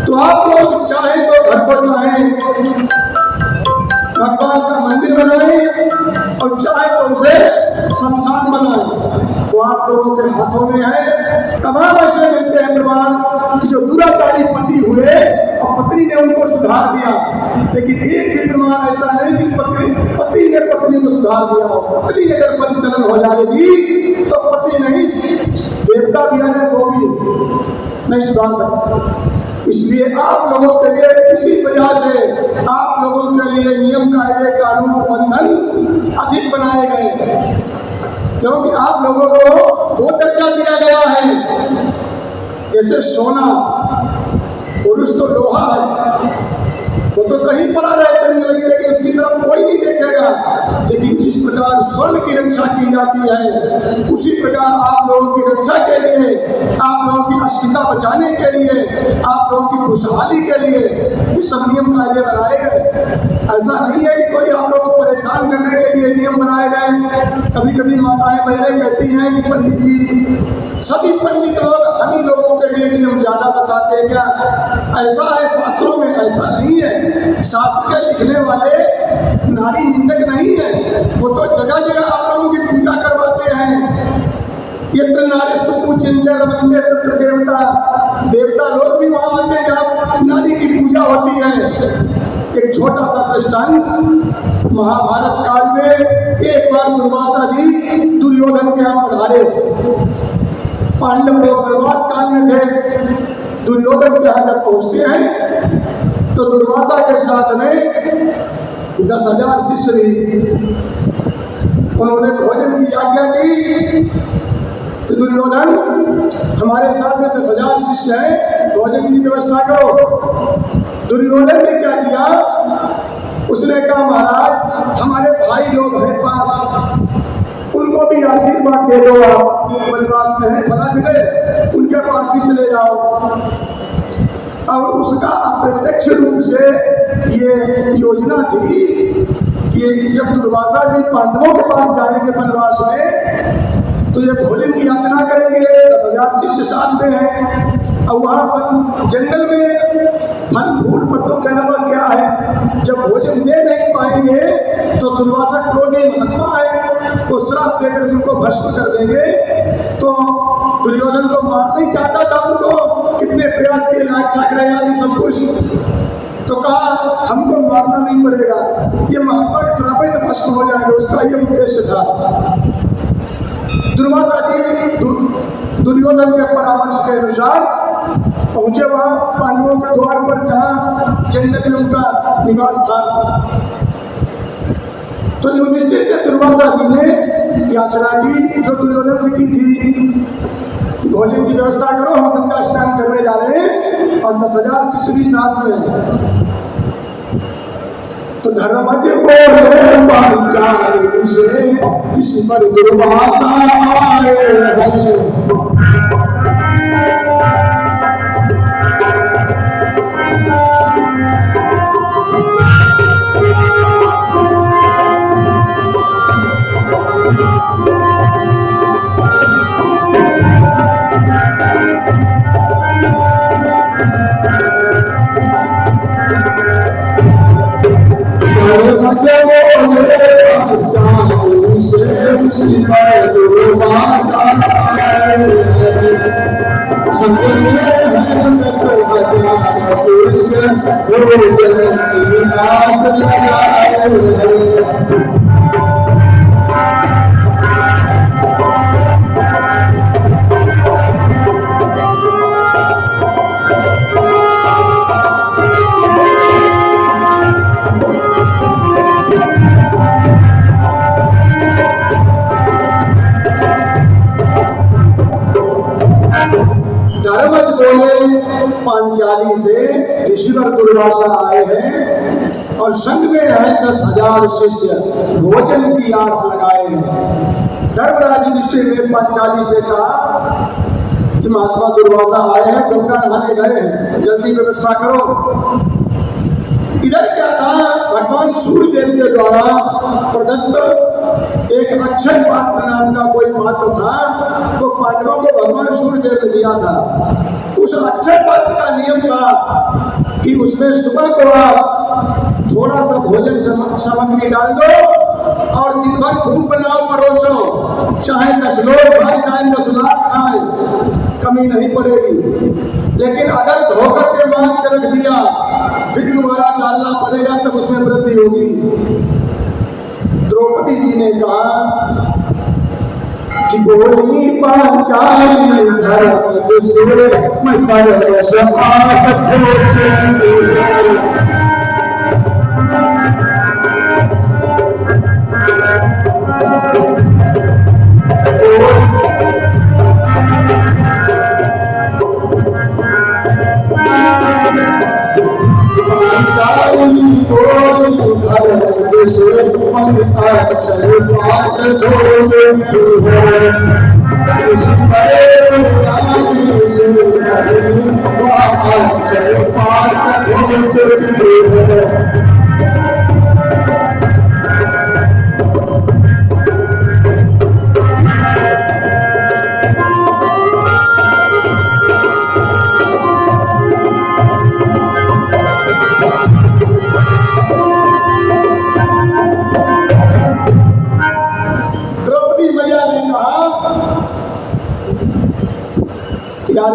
A: तो आप लोग चाहे तो घर पर चाहे भगवान का मंदिर बनाए और चाहे तो उसे शमशान बनाए, वो आप लोगों के हाथों में है। तमाम ऐसे मिलते हैं प्रमाण कि जो दुराचारी पति हुए और पत्नी ने उनको सुधार दिया, लेकिन एक भी प्रमाण ऐसा नहीं कि पति ने पत्नी को सुधार दिया हो। पत्नी अगर पति चलन हो जाएगी तो पति नहीं, देवता भी है वो भी नहीं सुधार सकता। इसलिए आप लोगों के लिए किसी वजह से आप लोगों के लिए नियम कायदे कानून बंधन अधिक बनाए गए, क्योंकि आप लोगों को वो दर्जा दिया गया है। जैसे सोना, पुरुष तो लोहा है, वो तो कहीं पड़ा रहे, जंग लगी रहे, उसकी तरफ कोई नहीं देखेगा। लेकिन जिस प्रकार स्वर्ण की रक्षा की जाती है, उसी प्रकार आप लोगों की रक्षा के लिए, आप लोगों की अस्मिता बचाने के लिए, आप लोगों की खुशहाली के लिए ये सब नियम कायदे बनाए गए। ऐसा नहीं है कि कोई आप लोगों को परेशान करने के लिए नियम बनाए गए। कभी कभी माताएं बहनें कहती हैं कि पंडित जी, सभी पंडित लोग हम ही लोगों के लिए नियम ज्यादा बताते हैं क्या? ऐसा है शास्त्रों में? ऐसा नहीं है। शास्त्र के लिखने वाले नारी निंदक नहीं है, वो तो जगह जगह आप लोगों की पूजा करवाते हैं। यत्र नारीस्तु पूज्यन्ते रमन्ते तत्र देवता, देवता लोग भी वहां आते हैं जहाँ नारी की पूजा होती है। एक छोटा सा दृष्टांत, महाभारत काल में एक बार दुर्वासा जी दुर्योधन के यहाँ पधारे। पांडव लोग वनवास काल में थे, दुर्योधन के यहाँ जब पहुंचते हैं तो दुर्वासा के साथ में 10,000 शिष्य भी। उन्होंने भोजन की आज्ञा की कि दुर्योधन हमारे साथ में 10,000 शिष्य हैं, भोजन की व्यवस्था करो। दुर्योधन ने क्या किया? उसने कहा महाराज हमारे भाई लोग हैं 5, उनको भी आशीर्वाद दे दो, आप वनवास में है फला जगह, उनके पास भी चले जाओ। और उसका अप्रत्यक्ष रूप से ये योजना थी कि जब दुर्वासा जी पांडवों के पास जाएंगे वनवास में तो ये भोजन की याचना करेंगे। 10,000 शिष्य साथ में हैं और वहाँ पर जंगल में फल फूल पत्तों के अलावा क्या है, जब भोजन दे नहीं पाएंगे तो दुर्वासा क्रोधी महात्मा है, तो श्राप देकर उनको भस्म कर देंगे। तो दुर्योधन को मारना ही चाहता था, उनको कितने प्रयास किए, लाक्षा आदि सब कुछ, तो कहा हमको मारना नहीं पड़ेगा, ये महात्मा के श्राप से भस्म हो जाएगा, उसका ये उद्देश्य था। दुर्वासा जी दुर्योधन के परामर्श के अनुसार पहुंचे वहां पांडवों के द्वार पर जहां जंगल में उनका निवास था। तो युधिष्ठिर से दुर्वासा जी ने याचना की, जो दुर्योधन से की थी कि भोजन की व्यवस्था करो, हम गंगा स्नान करने जा रहे हैं और 10,000 शिष्य भी साथ में हैं। तो धर्मज बोले पांचाली से किसी पर दुर्वासा आए हैं। पांचाली से ऋषिवर दुर्वासा आए हैं और संग में है 10,000 शिष्य, भोजन की आस लगाए हैं। धर्मराज युधिष्ठिर ने पांचाली से कहा कि महात्मा दुर्वासा आए हैं, गंगा नहाने गए हैं, जल्दी व्यवस्था करो। इधर क्या था, भगवान सूर्यदेव के द्वारा प्रदत्त एक अक्षय पात्र नाम का कोई पात्र था, वो पांडवों को भगवान सूर्यदेव ने दिया था। उस अक्षय पात्र का नियम था कि उसमें सुबह को आप थोड़ा सा भोजन सामग्री डाल दो और दिन भर खूब बनाओ परोसो, चाहे 10 लोग खाए चाहे 10 लाख खाए, कमी नहीं पड़ेगी। लेकिन अगर धोकर के मांझ कर रख दिया फिर दोबारा डालना पड़ेगा, तब उसमें वृद्धि होगी। द्रौपदी जी ने कहा कि बोली पांचाली धर्म जिसे मैं सर्वश आँख खोजती।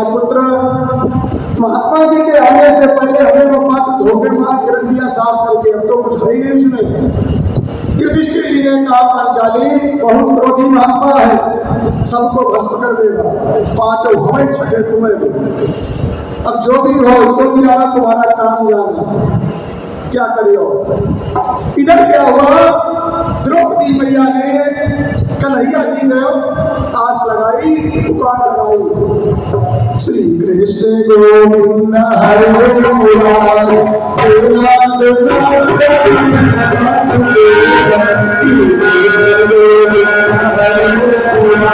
A: पुत्र, महात्मा जी के आने से पहले हमें वो पात्र धोखे मांझ कर दिया साफ करके, अब तो कुछ है ही नहीं उसमें। युधिष्ठिर जी ने कहा पांचाली बहुत क्रोधी महात्मा है, सबको भस्म कर देगा, 5 हमें 6 तुम्हें भी। अब जो भी हो तुम जाना, तुम्हारा काम जाना, क्या करियो। इधर क्या हुआ, द्रौपदी मैया ने कन्हैया जी ने आस लगाई, पुकार लगाई, श्री कृष्ण गोविंद हरे मुरारी, श्री कृष्ण गोविंद हरे मुरारी।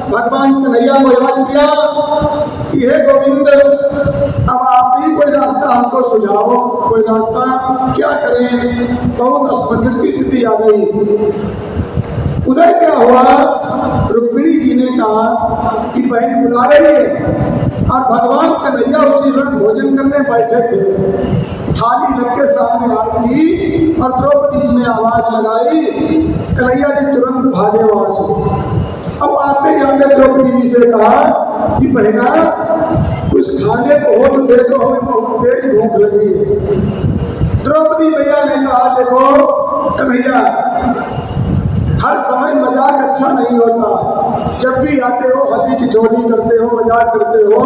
A: भगवान कन्हैया को याद किया कि हे गोविंद, अब आप ही कोई रास्ता हमको सुझाओ, कोई रास्ता क्या करें, बहुत असमंजस की स्थिति आ गई। उधर क्या हुआ, रुक्मिणी जी ने कहा कि बहन बुला रही है, और भगवान कन्हैया उसी वक्त भोजन करने बैठे थे। थाली लग के सामने आई थी और द्रौपदी जी ने आवाज लगाई, कन्हैया जी तुरंत भागे वहां से। अब आते ही हमने द्रौपदी जी से कहा कि बहना कुछ खाने को हो तो दे दो, हमें बहुत तेज भूख लगी है। द्रौपदी मैया ने कहा देखो कन्हैया, हर समय मजाक अच्छा नहीं होता, जब भी आते हो हंसी ठिठोली करते हो, मजाक करते हो,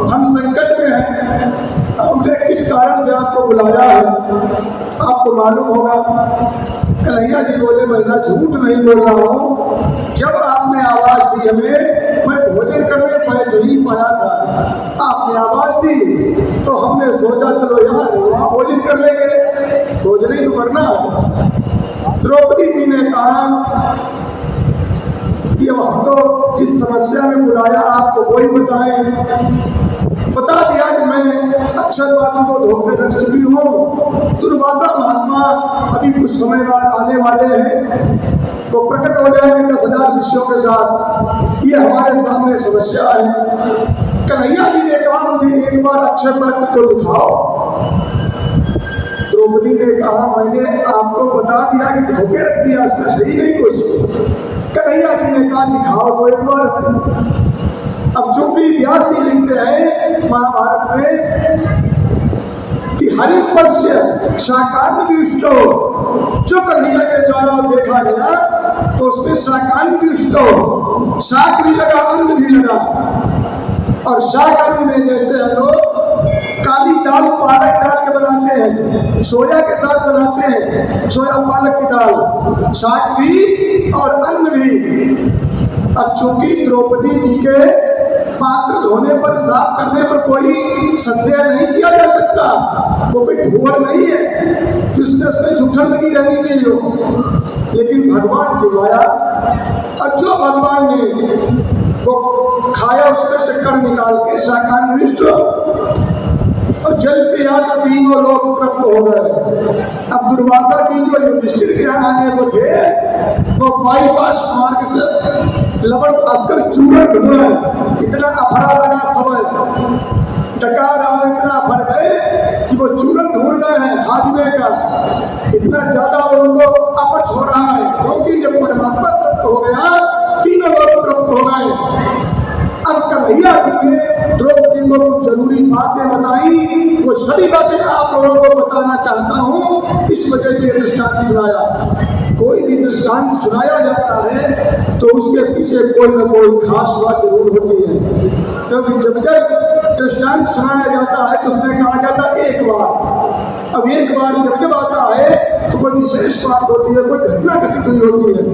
A: हम संकट में हैं, हमने किस कारण से आपको बुलाया है आपको मालूम होगा। कन्हैया जी बोले बहना झूठ नहीं बोल रहा हूँ, जब आपने आवाज दी हमें, मैं भोजन करने बैठ ही पाया था, आपने आवाज दी तो हमने सोचा चलो यार वहाँ भोजन कर लेंगे, भोजन ही तो करना है। द्रौपदी जी ने कहा कि अब हम तो जिस समस्या में बुलाया आपको वही बताएं। बता दिया कि मैं अक्षरवादी को धोखे रख चुकी हूँ, दुर्वासा महात्मा अभी कुछ समय बाद आने वाले हैं, तो प्रकट हो जाएंगे 10,000 शिष्यों के साथ, ये हमारे सामने समस्या है। कन्हैया जी ने कहा मुझे एक बार अक्षरवादी को दिखाओ। द्रौपदी ने कहा मैंने आपको बता दिया कि धोखे रख दिया, उसमें है ही नहीं कुछ। कन्हैया जी ने कहा दिखाओ तो एक बार। अब जो भी व्यास जी लिखते हैं महाभारत में कि हरिपस्य शाकान्विष्टो, जो कन्हैया के द्वारा देखा गया तो उसमें शाकान्विष्टो, शाक भी लगा अन्न भी लगा। और शाक अन्न में जैसे हम लोग काली दाल पालक डाल के बनाते हैं, सोया के साथ बनाते हैं, सोया पालक की दाल, शाक भी और अन्न भी। अब चूंकि द्रौपदी जी के पात्र धोने पर, साफ करने पर कोई संदेह नहीं किया जा सकता, वो कोई भूवर नहीं है कि उसमें झूठन लगी रहनी दी हो, लेकिन भगवान की माया। और जो भगवान ने वो खाया उसमें से कण निकाल के शाकान्विष्ट और जल पे आकर तीनों लोग प्राप्त हो गए। अब दुर्वासा की जो युधिष्ठिर के यहाँ आने को थे, वो बाईपास मार्ग से लबड़ भास्कर चूरण ढूंढे, इतना अफरा लगा समय, डकार और इतना फर गए कि वो चूरण ढूंढ रहे हैं हाजमे का, इतना ज्यादा उनको अपच हो रहा है, क्योंकि जब परमात्मा तृप्त हो गया तीनों लोग तृप्त हो गए। अब कन्हैया जी ने द्रौपदी को कुछ जरूरी बातें बताई, वो सभी बातें आप लोगों को बताना चाहता हूँ, इस वजह से दृष्टांत सुनाया। कोई भी दृष्टांत सुनाया जाता है तो उसके पीछे कोई ना कोई खास बात जरूर होती है, क्योंकि जब जब दृष्टांत सुनाया जाता है तो उसमें कहा जाता है एक बार। अब एक बार जब जब आता है तो कोई विशेष बात होती है, कोई घटना घटित हुई होती है।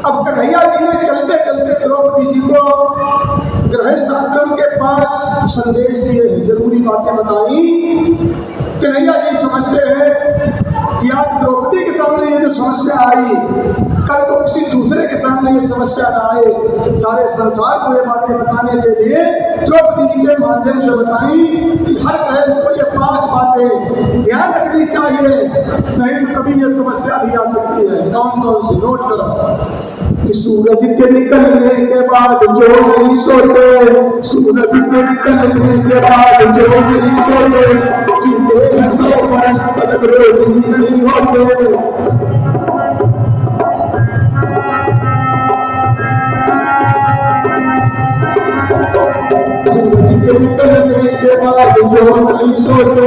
A: अब कन्हैया जी ने चलते चलते द्रौपदी जी को गृहस्थ आश्रम के 5 संदेश दिए, जरूरी बातें बताई। कन्हैया जी समझते हैं कि आज द्रौपदी के सामने ये जो समस्या आई, कल को किसी दूसरे के सामने ये समस्या ना आए, सारे संसार को ये बातें बताने के लिए द्रौपदी जी के माध्यम से बताई कि हर गृहस्थ को ये 5 बातें ध्यान रखनी चाहिए, नहीं तो कभी ये समस्या भी आ सकती है। कौन कौन सी नोट करो कि सूरज के निकलने के बाद जो नहीं सोते, सूरज के निकलने के बाद जो नहीं सोते, जीते हैं 100 वर्ष तक रोगी नहीं होते। सूरज के निकलने के बाद जो नहीं सोते,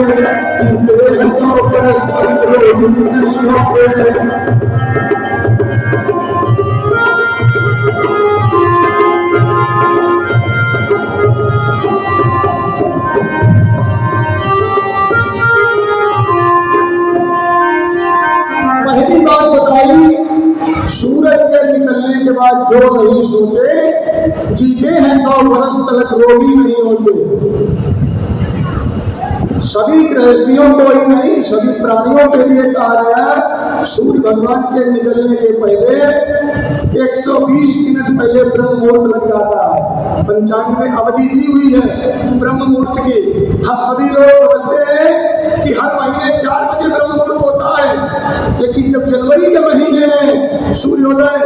A: जीते हैं 100 वर्ष तक रोगी नहीं होते। पहली बात बताई, सूरज के निकलने के बाद जो नहीं सोते जीते हैं 100 वर्ष तक रोगी नहीं होते। सभी गृहस्थियों को ही नहीं, सभी प्राणियों के लिए कहा गया सूर्य भगवान के निकलने के पहले 120 मिनट पहले ब्रह्म मुहूर्त लग जाता है। पंचांग में अवधि दी हुई है ब्रह्म मुहूर्त की। हम सभी लोग समझते हैं कि हर महीने 4 बजे ब्रह्म मुहूर्त होता है। लेकिन जब जनवरी के महीने में सूर्योदय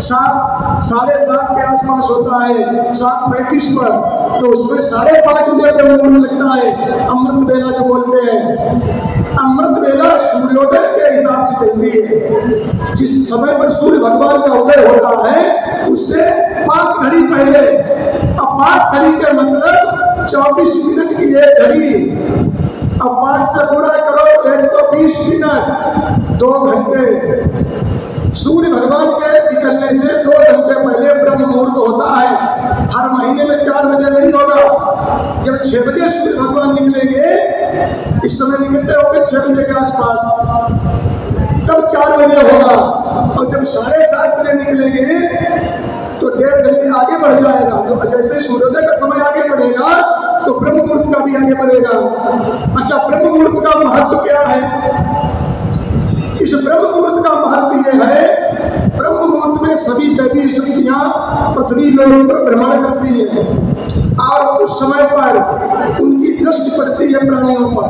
A: 7:30 के आसपास होता है, 7:35 पर, तो उसमें 5:30 बजे ब्रह्म मुहूर्त लगता है। अमृत बेला जो बोलते हैं, अमृत बेला सूर्योदय के हिसाब से चलती है। जिस समय पर सूर्य भगवान का उदय होता है उससे 5 घड़ी पहले। अब 5 घड़ी का मतलब 24 मिनट की एक घड़ी। अब 5 से गुणा करो 120 मिनट, 2 घंटे। सूर्य भगवान के निकलने से 2 घंटे पहले ब्रह्म मुहूर्त होता है। हर महीने में 4 बजे नहीं होगा। जब 6 बजे सूर्य भगवान निकलेंगे, इस समय निकलते होंगे 6 बजे के आसपास, तब 4 बजे होगा। और जब 7:30 बजे निकलेंगे तो 1.5 घंटे आगे बढ़ जाएगा। जो जैसे सूर्योदय का समय आगे बढ़ेगा तो ब्रह्म मुहूर्त का भी आगे बढ़ेगा। अच्छा, ब्रह्म मुहूर्त का महत्व क्या है? इस ब्रह्म मुहूर्त का महत्व यह है, ब्रह्म मुहूर्त में सभी दैवी शक्तियां पृथ्वी लोक पर भ्रमण करती है और उस समय पर उनकी दृष्टि पड़ती है प्राणियों पर।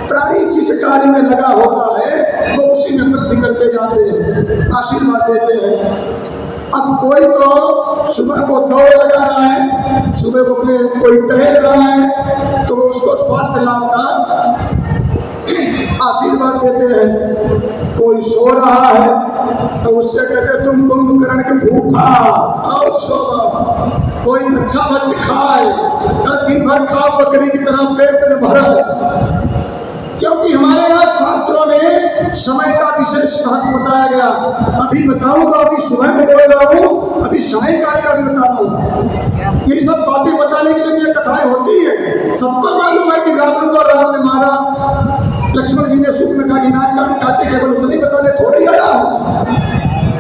A: प्राणी जिस कार्य में लगा होता है वो उसी में वृद्धि करते जाते हैं, आशीर्वाद देते हैं। अब कोई तो सुबह को दौड़ लगा रहा है, सुबह को अपने कोई टहल रहा है, तो वो उसको स्वास्थ्य लाभ का आशीर्वाद देते हैं। कोई सो रहा है तो उससे कहते तुम कुंभकर्ण के भूखा और सो। कोई अच्छा मच खाए तो दिन भर खाओ बकरी की तरह, पेट में भरा। क्योंकि हमारे यहाँ शास्त्रों में समय का विशेष महत्व बताया गया। अभी बताऊंगा, अभी सुबह में बोल रहा हूँ, अभी सायंकाल का भी बता रहा हूँ। ये सब बातें बताने के लिए कथाएं होती है। सबको मालूम है कि रावण को राम ने मारा। लक्ष्मण जी ने सुख में कहा कि नाक कान काटे, केवल उतने बताने थोड़े ही आया।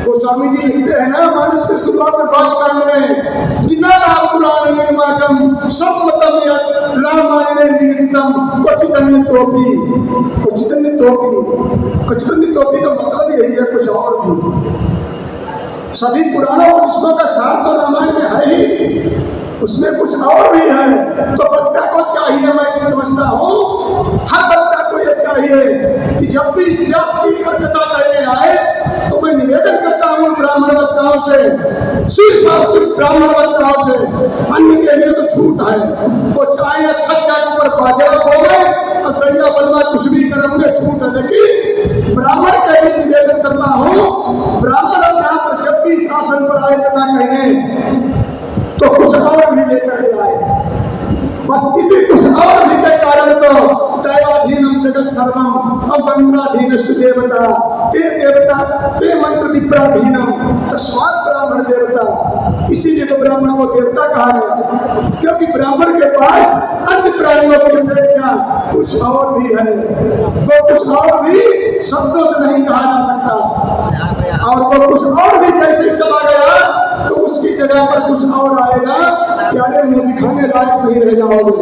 A: गोस्वामी जी लिखते हैं ना मानस के शुरुआत में 5 कांड में, राम पुराण निगमागम सम्मतम रामायण निगदितम क्वचिदन्य तोपी। क्वचिदन्य तोपी, क्वचिदन्य तोपी का मतलब यही है, कुछ और भी। सभी पुराणों उपनिषदों का सार तो रामायण में है ही, उसमें कुछ और भी है। तो बच्चा को चाहिए, मैं समझता हूँ हर बच्चा को यह चाहिए कि जब भी इस व्यासपीठ पर कथा करने आए तो मैं निवेदन करता हूँ ब्राह्मण वक्ताओं से, सिर्फ और सिर्फ ब्राह्मण वक्ताओं से, अन्य के लिए तो छूट है। वो चाहे अच्छा के ऊपर बाजरा बोले और दैया बलवा कुछ भी करे, उन्हें छूट है। लेकिन ब्राह्मण के लिए निवेदन करता हूँ, ब्राह्मण यहाँ पर जब भी इस आसन पर आए कथा कहने तो कुछ और भी लेकर के आए। बस इसी कुछ और भी के कारण तो दैवाधीनम जगत सर्वम अमंत्राधीनश्च देवता ते देवता ते मंत्र विप्राधीनम तस्मात् ब्राह्मण देवता। इसीलिए तो ब्राह्मण को देवता कहा गया, क्योंकि ब्राह्मण के पास अन्य प्राणियों की अपेक्षा कुछ और भी है। वो कुछ और भी शब्दों से नहीं कहा जा सकता। और वो कुछ और भी जैसे चला गया तो उसकी जगह पर कुछ और आएगा, प्यारे मुंह दिखाने लायक नहीं रह जाओगे।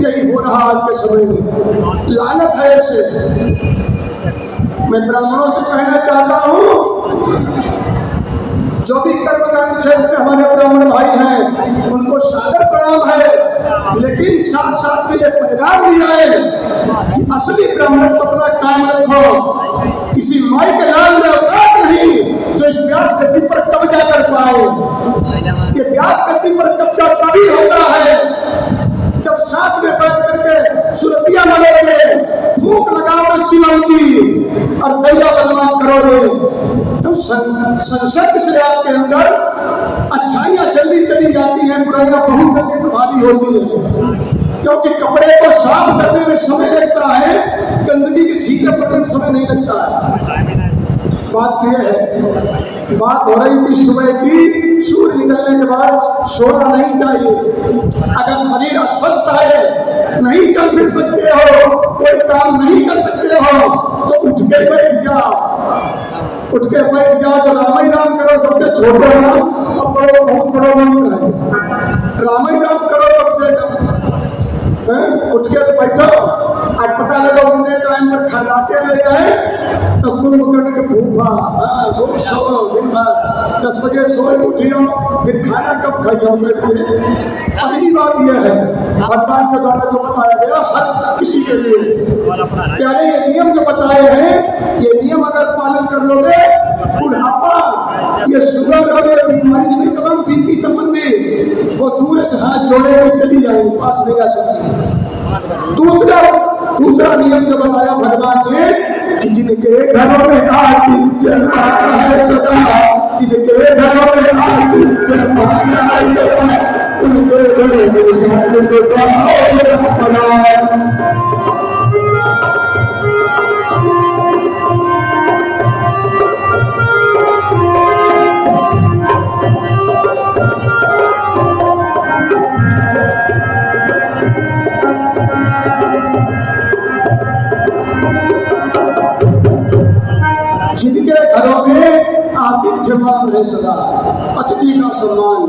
A: यही हो रहा आज के समय में, लानत है ऐसे। मैं ब्राह्मणों से कहना चाहता हूँ, जो भी कर्मकांड क्षेत्र में हमारे ब्राह्मण भाई हैं उनको सादर प्रणाम है, लेकिन साथ साथ में ये पैगाम भी है कि असली ब्राह्मणत्व अपना कायम रखो। किसी माई के लाल में अपराध नहीं जो इस व्यास गद्दी पर कब्जा कर पाए। ये व्यास गद्दी पर कब्जा तभी होता है जब साथ में बैठ करके सुरतियां मनाओगे, भूख लगाओगे चिलम की और दैया बलवान करोगे, तो संसर्ग से आपके अंदर अच्छाइयां जल्दी चली जाती हैं, बुराइयां बहुत जल्दी प्रभावी होती है। क्योंकि कपड़े को साफ करने में समय लगता है, गंदगी के छींटे पड़ने में समय नहीं लगता है। बात यह है, बात हो रही थी सुबह की, सूर्य निकलने के बाद सोना नहीं चाहिए। अगर शरीर अस्वस्थ है, नहीं चल फिर सकते हो, कोई काम नहीं कर सकते हो, तो उठ के बैठ जाओ। उठ के बैठ जाओ तो राम ही राम करो, सबसे छोटा नाम और बड़ो बहुत बड़ो मंत्र है। राम ही राम करो सबसे कम। उठ के बैठो, आज पता लगा उतने टाइम पर खर्राटे ले गए तो कुंभकर्ण के भूखा दिन भर 10 बजे सोए उठी हो, फिर खाना कब खाई हो? पहली बात यह है भगवान के द्वारा जो बताया गया हर किसी के लिए प्यारे ये नियम जो बताए हैं, ये नियम अगर पालन कर लोगे, बुढ़ापा, ये शुगर और ये बीमारी जितनी तमाम बीपी संबंधी वो दूर से हाथ जोड़े हुए चली जाएंगी, पास नहीं आ सकती। दूसरा नियम जो बताया भगवान ने कि जिनके घरों में आदित्य माता है सदा, जिनके घरों में आदित्य माता है सदा, उनके घरों में जिनके घरों में आतिथ्यमान है सदा, अतिथि का सम्मान,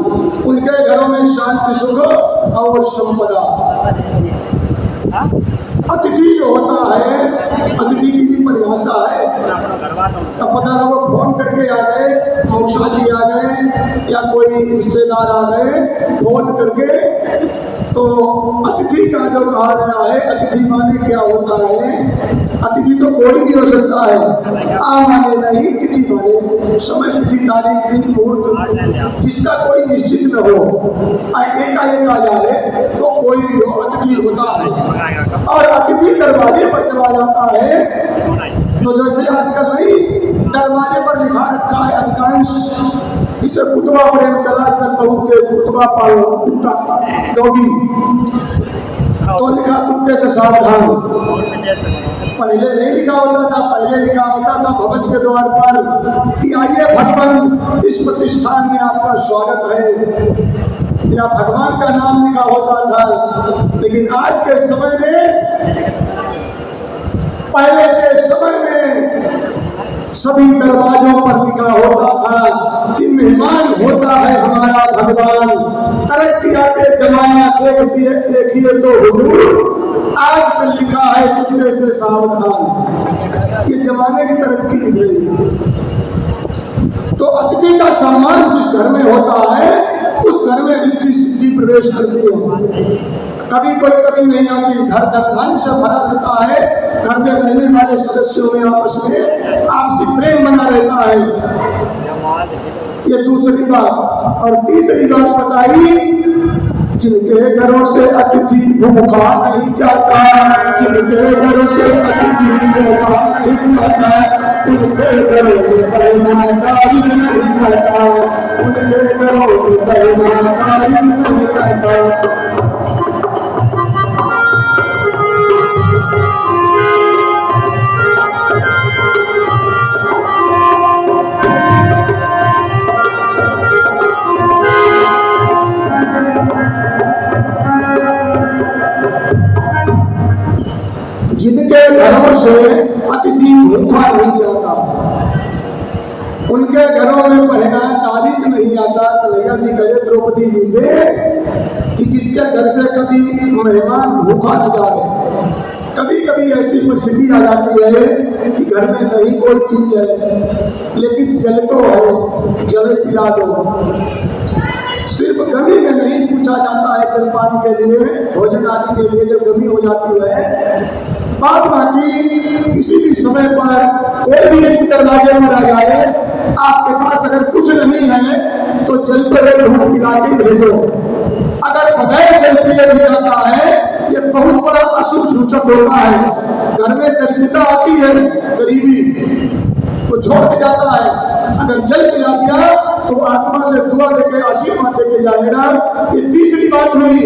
A: उनके घरों में शांति सुख और संपदा। अतिथि जो होता है, अतिथि की भी परिभाषा है। अब पता ना वो फोन करके आ गए, मौसा जी आ गए या कोई रिश्तेदार आ गए फोन करके, तो अतिथि का जो कहा गया है, अतिथि माने क्या होता है? अतिथि तो कोई भी हो सकता है, आ माने नहीं, तिथि माने समय, तिथि, तारीख, दिन, मुहूर्त, जिसका कोई निश्चित न हो, एकाएक आ जाए तो कोई भी हो, अतिथि होता है। और अतिथि दरवाजे पर जब आ जाता है तो जैसे आजकल नहीं दरवाजे पर लिखा रखा है अधिकांश, इसे कुतबा प्रेम चला आजकल बहुत तेज, कुतबा पालो, कुत्ता डॉगी, तो लिखा कुत्ते से सावधान। पहले नहीं लिखा होता था, पहले लिखा होता था भवन के द्वार पर कि आइए भगवान इस प्रतिष्ठान में आपका स्वागत है, या भगवान का नाम लिखा होता था। लेकिन आज के समय में, पहले के समय में सभी दरवाजों पर लिखा होता था कि मेहमान होता है हमारा भगवान। तरक्की आते जमाना देखिए तो हुजूर, आज कल लिखा है कुत्ते से सावधान। ये जमाने की तरक्की दिख रही है। तो अतिथि का सम्मान जिस घर में होता है, उस घर में रिद्धि सिद्धि प्रवेश करती है। कभी कोई कमी नहीं आती, घर धन से भरा रहता है, घर में रहने वाले सदस्यों में आपस में आपसी प्रेम बना रहता है। ये दूसरी बात। और तीसरी बात बताई, जिनके घरों से अतिथि भूखा नहीं जाता, जिनके घरों से अतिथि भूखा नहीं जाता, उनके घरों में मेहमानदारी नहीं आता, उनके घरों में मेहमानदारी नहीं आता। जिनके घरों से अतिथि भूखा नहीं जाता, उनके घरों में पहना तारीख नहीं आता। कन्हैया जी कहे द्रौपदी जी से कि जिसके घर से कभी मेहमान भूखा न जाए। कभी कभी ऐसी परिस्थिति आ जाती है कि घर में नहीं कोई चीज है, लेकिन जल तो है, जल पिला दो। सिर्फ गमी में नहीं पूछा जाता है जलपान के लिए, भोजन आदि के लिए जब गमी हो जाती है। बात बाकी किसी भी समय पर कोई भी व्यक्ति दरवाजे पर आ जाए, आपके पास अगर कुछ नहीं है तो जल तो एक घूट पिला के भेजो। अगर बगैर जल पिए नहीं आता है, ये बहुत बड़ा अशुभ सूचक होता है। घर में दरिद्रता आती है, गरीबी को छोड़ के जाता है। अगर जल पिला दिया तो आत्मा से दुआ देके आशीर्वाद देके जाएगा। ये तीसरी बात हुई।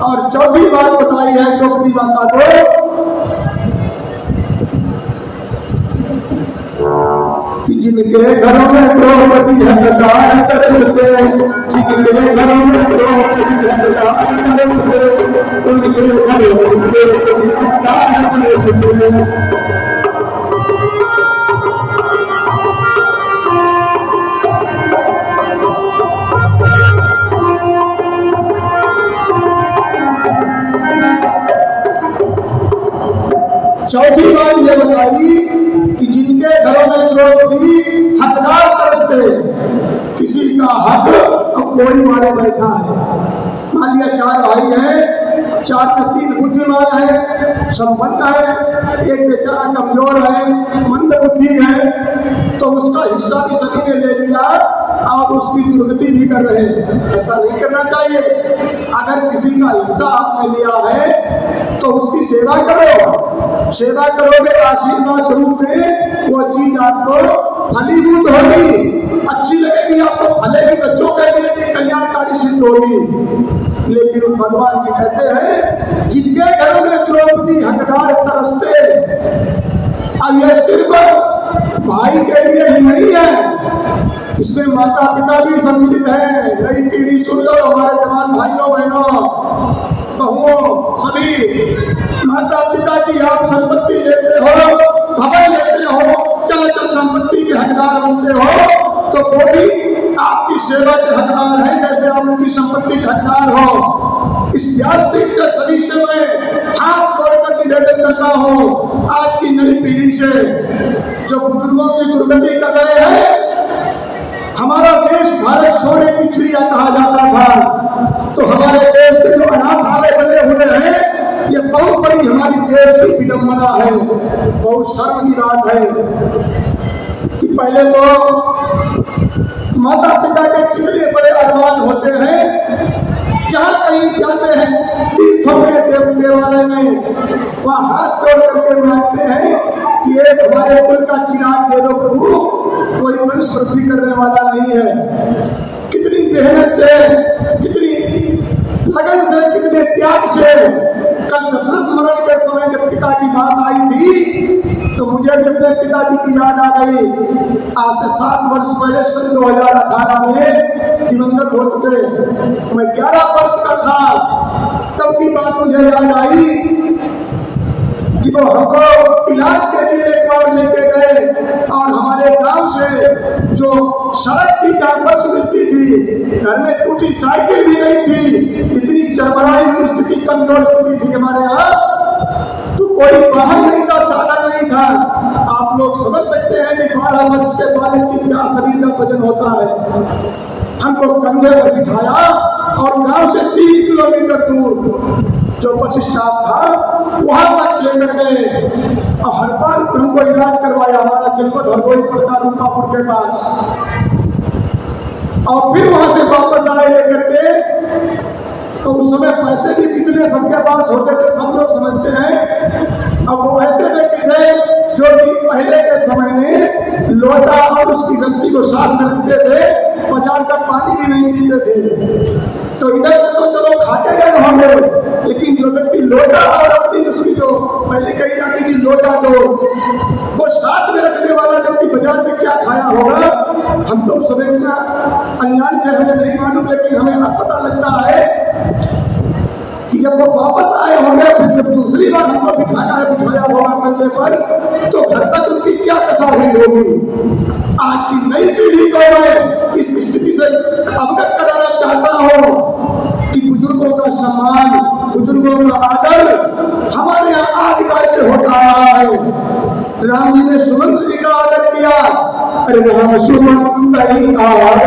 A: और चौथी बात बताई है द्रौपदी माता को कि जिनके घरों में द्रौपदी है हजार तरसते, जिनके घरों में द्रौपदी है हजार तरसते, उनके घरों में द्रौपदी हजार तरसते। चौथी बात यह बताई कि जिनके घरों में द्रौपदी हकदार तरसते, किसी का हक अब कोई मारे बैठा है। मान लिया 4 भाई हैं, 4 में 3 बुद्धिमान है, संपन्न है, एक बेचारा कमजोर है, मंद बुद्धि है, तो उसका हिस्सा भी सभी ने ले लिया और उसकी दुर्गति भी कर रहे हैं। ऐसा नहीं करना चाहिए। अगर किसी का हिस्सा आपने लिया है तो उसकी सेवा करो। सेवा करोगे आशीर्वाद स्वरूप में वो चीज आपको फलीभूत होगी, अच्छी लगेगी, आपको फलेगी, बच्चों के लिए भी कल्याणकारी सिद्ध होगी। लेकिन भगवान जी कहते हैं जिनके घरों में द्रौपदी हकदार तरसते, अब यह सिर्फ भाई के लिए ही नहीं है, इसमें माता पिता भी सम्मिलित हैं। नई पीढ़ी सुन लो, हमारे जवान भाइयों बहनों बहुओं सभी, माता पिता की आप संपत्ति लेते हो, भवन लेते हो, चल चल संपत्ति के हकदार बनते हो, तो वो भी आपकी सेवा के हकदार हैं जैसे आप उनकी संपत्ति के हकदार हो। इस व्यासपीठ से सभी से मैं हाथ जोड़कर निवेदन करता हूँ, आज की नई पीढ़ी से जो बुजुर्गों की दुर्गति कर रहे हैं। हमारा देश भारत सोने की चिड़िया कहा जाता था, तो हमारे देश के जो अनाथालय बने हुए हैं, ये बहुत बड़ी हमारी देश की विडंबना है, बहुत शर्म की बात है कि पहले तो माता पिता के कितने बड़े अरमान होते हैं, जहाँ कहीं जाते हैं तीर्थों में, देवालय में, वहाँ हाथ जोड़ करके मांगते हैं कि एक हमारे कुल का चिराग दे दो प्रभु, कोई मनुष्य वृद्धि करने वाला नहीं है। कितनी मेहनत से, कितनी लगन से, कितने त्याग से कल दशरथ मरण के समय जब पिता की बात आई थी तो मुझे भी अपने पिताजी की याद आ गई। आज से 7 वर्ष पहले सन 2018 में दिवंगत हो चुके, मैं 11 वर्ष का था, तब की बात मुझे याद आई कि वो हमको इलाज के लिए एक बार लेके गए और हमारे गांव से जो सड़क की बस मिलती थी, घर में टूटी साइकिल भी नहीं थी, इतनी चरमराई हुई स्थिति, कमजोर स्थिति थी हमारे यहाँ, तो कोई वाहन नहीं था, साधन नहीं था। आप लोग समझ सकते हैं कि 12 वर्ष के बालक की क्या शरीर का वजन होता है। हमको कंधे पर बिठाया और गांव से 3 किलोमीटर दूर जो बस स्टॉप था वहां तक लेकर गए और हरपालपुर हमको इलाज करवाया। हमारा जनपद हरदोई पड़ता रूपापुर के पास, और फिर वहां से वापस आए लेकर के। तो उस समय पैसे भी कितने सबके पास होते थे सब लोग समझते हैं। अब वो ऐसे व्यक्ति थे जो कि पहले के समय में लोटा और उसकी रस्सी को साथ रखते थे, बाजार का पानी भी नहीं पीते थे। तो इधर से तो चलो खाते गए होंगे, लेकिन जो व्यक्ति लोटा और अपनी उसकी जो पहले कही जाती थी लोटा दो, वो साथ में रखने वाला व्यक्ति बाजार में क्या खाया होगा, हम तो समय इतना अनजान थे, हमें नहीं मालूम। लेकिन हमें अब पता लगता है कि जब वो वापस आए होंगे, फिर जब दूसरी बार हमको बिठाया होगा कंधे पर, तो घर तक उनकी क्या दशा हुई होगी। आज की नई पीढ़ी को मैं इस स्थिति से अवगत कराना चाहता हूँ कि बुजुर्गों का सम्मान, बुजुर्गों का आदर हमारे यहाँ आदिकाल से होता है। राम जी ने सुमंत जी का आदर किया, अरे राम सुमंत आदर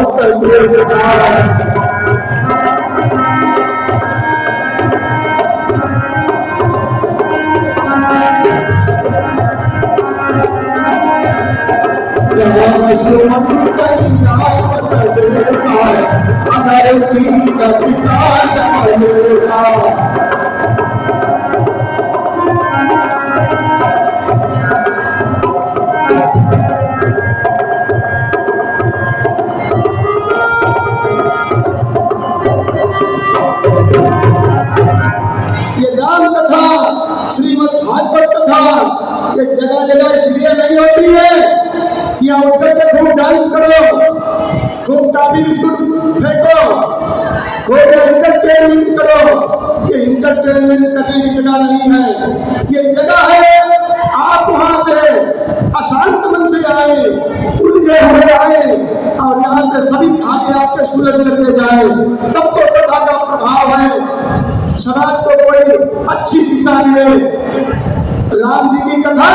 A: ये राम कथा, श्रीमद् भागवत कथा, ये जगह जगह इसलिए नहीं होती है कि यहाँ उठ करके खूब डांस करो, खूब टॉफी बिस्कुट फेंको, खूब एंटरटेनमेंट करो। ये एंटरटेनमेंट करने की जगह नहीं है। ये जगह है आप वहां से अशांत मन से आए, उलझे हुए आए और यहाँ से सभी धागे आपके सुलझ करके जाए, तब तो कथा का प्रभाव है, समाज को कोई अच्छी दिशा मिले। राम जी की कथा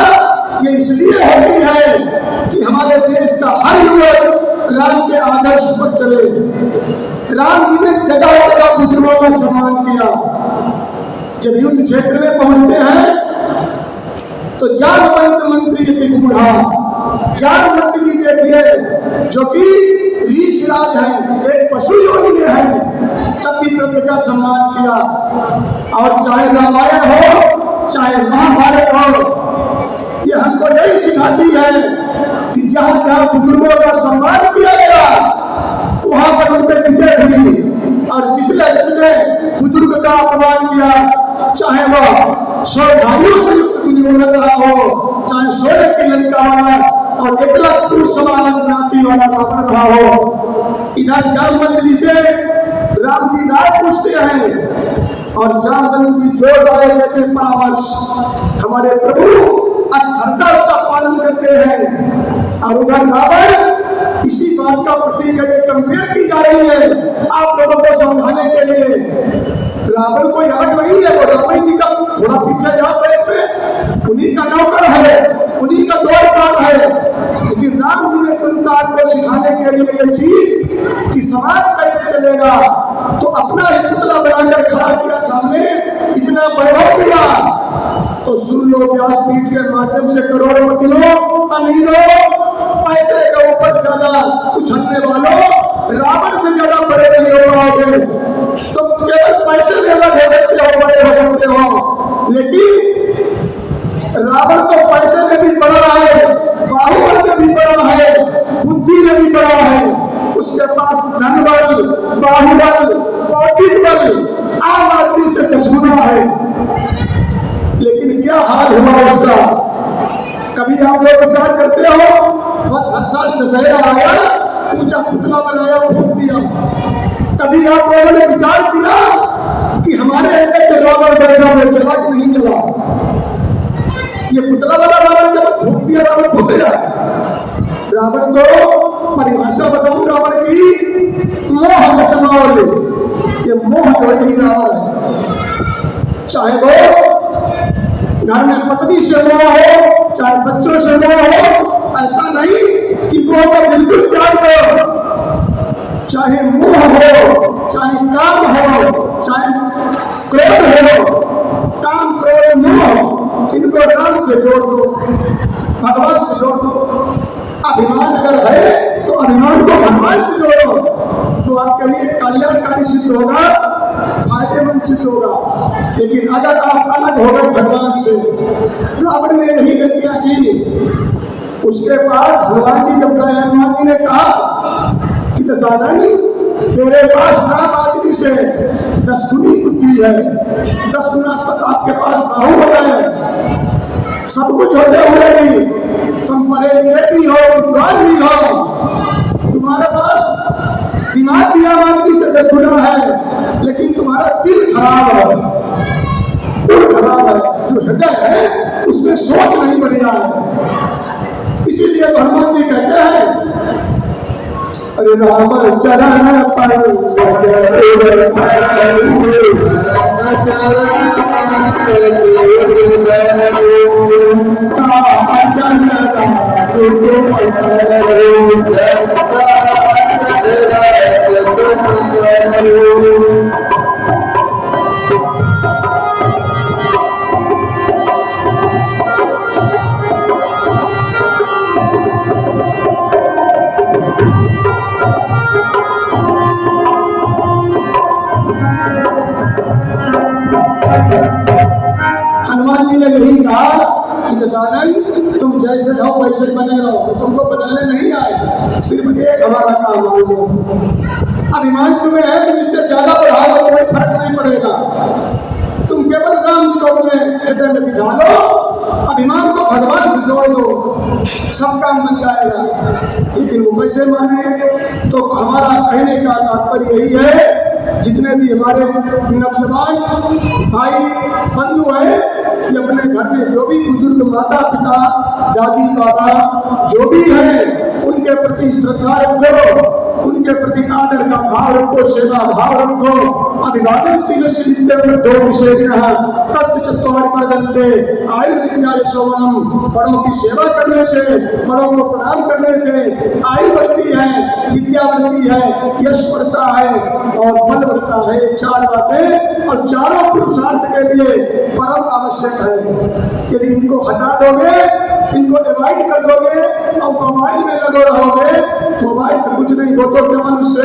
A: ये इसलिए होती है कि हमारे देश का हर युवक राम के आदर्श पर चले। राम जी ने जगह जगह बुजुर्गों का सम्मान किया। जब युद्ध क्षेत्र में पहुंचते हैं तो जामवंत मंत्री यदि बूढ़ा, जामवंत जी देखिए जो कि ऋषिराज है, एक पशु योनि में है, तब भी वृद्ध का सम्मान किया। और चाहे रामायण हो चाहे महाभारत हो, ये हमको यही सिखाती है कि जहां जहां बुजुर्गों का सम्मान किया गया वहां पर उनके विजय हुई। और जिसने बुजुर्ग का अपमान किया, चाहे वह 100 भाइयों से युक्त दुनिया में रहा हो, चाहे सोने की लंका वाला और 1 लाख पुरुष समानक नाती वाला रावण रहा हो। इधर जामवंत जी से राम जी राज पूछते हैं और जामवंत जी जोर डाले देते परामर्श, हमारे प्रभु अक्षरशः उसका पालन करते हैं। और उधर रावण इसी बात का प्रतीक है, कंपेयर की जा रही है आप लोगों को समझाने के लिए। रावण कोई अलग नहीं है, वो रावण जी का थोड़ा पीछे जाओ पे, उन्हीं का नौकर है, उन्हीं का द्वारपाल है। लेकिन राम जी ने संसार को सिखाने के लिए ये चीज कि समाज कैसे चलेगा, तो अपना ही पुतला बनाकर खड़ा किया सामने, इतना वैभव दिया। तो सुन लो, व्यासपीठ के माध्यम से करोड़पतियों, अमीरों, पैसे के ऊपर ज्यादा उछलने वालों, रावण से ज्यादा बड़े नहीं हो पाओगे। तो केवल पैसे में अलग हो सकते हो, बड़े हो सकते हो, लेकिन रावण तो पैसे में भी बड़ा है, बाहुबल में भी बड़ा है, बुद्धि में भी बड़ा है। उसके पास धन बल, बाहुबल, बौद्धिक बल आम आदमी से 10 गुना है। लेकिन क्या हाल हुआ उसका? कभी आप लोग विचार करते हो? बस हर साल दशहरा आया, ऊंचा पुतला बनाया, फूंक दिया। कभी आप लोगों ने विचार किया कि हमारे अंदर के रावण बैठा में जला कि नहीं जला? ये पुतला वाला रावण जब फूंक दिया, रावण फूंक गया। रावण को परिभाषा बताऊं रावण की, मोह वशमावल। ये मोह जो यही रावण है। चाहे वो घर में पत्नी से मोह हो, चाहे बच्चों से मोह हो, ऐसा नहीं कि मोह को बिल्कुल त्याग दो। चाहे मोह हो, चाहे काम हो, चाहे क्रोध हो, काम क्रोध मोह, इनको राम से जोड़ दो, भगवान से जोड़ दो। अभिमान अगर है तो अभिमान को भगवान से जोड़ो, तो आपके लिए कल्याणकारी सिद्ध होगा, फायदेमंद सिद्ध होगा। लेकिन अगर आप अलग हो गए भगवान से, रावण ने यही गलतियां की। उसके पास भगवान जी जब गए, हनुमान जी ने कहा कि दशानन, तेरे पास आम आदमी से 10 गुनी बुद्धि है, 10 गुना आपके पास बाहुबल है, सब कुछ होते हुए भी तुम पढ़े लिखे भी हो, विद्वान भी हो, तुम्हारे पास दिमाग भी आम आदमी से 10 गुना है, लेकिन तुम्हारा दिल खराब है, दिल खराब है। जो हृदय है उसमें सोच नहीं बढ़िया है। इसीलिए हनुमान जी कहते हैं, अरे राम चरण पर हनुमान जी ने यही कहा कि दशानन, तुम जैसे हो वैसे बने रहो, तुमको बदलने नहीं आए, सिर्फ एक हमारा काम मान लो। अभिमान तुम्हें है, तुम इससे ज्यादा बढ़ा लो, कोई फर्क नहीं पड़ेगा। तुम केवल राम जी को अपने हृदय में बिठा लो, अभिमान को भगवान से जोड़ दो, सब काम बन जाएगा। लेकिन वो कैसे माने? तो हमारा कहने का तात्पर्य यही है, जितने भी हमारे नौजवान भाई बंधु हैं कि अपने घर में जो भी बुजुर्ग माता पिता दादी बाबा जो भी हैं, उनके प्रति श्रद्धा रखो, उनके उनके प्रति आदर का भाव रखो, सेवा भाव रखो। अभिवादनशील दो विषय तस्य चत्वारि वर्धन्ते आयुर्विद्या यशोवनम। बड़ों की सेवा करने से, बड़ों को प्रणाम करने से आयु बढ़ती है, विद्या बढ़ती है, यश बढ़ता है और बल बढ़ता है। चार बातें और चारों पुरुषार्थ के लिए परम आवश्यक है। यदि इनको हटा दोगे, इनको अवॉइड कर दोगे और मोबाइल में लगे रहोगे, मोबाइल से कुछ नहीं, फोटो के मनुष्य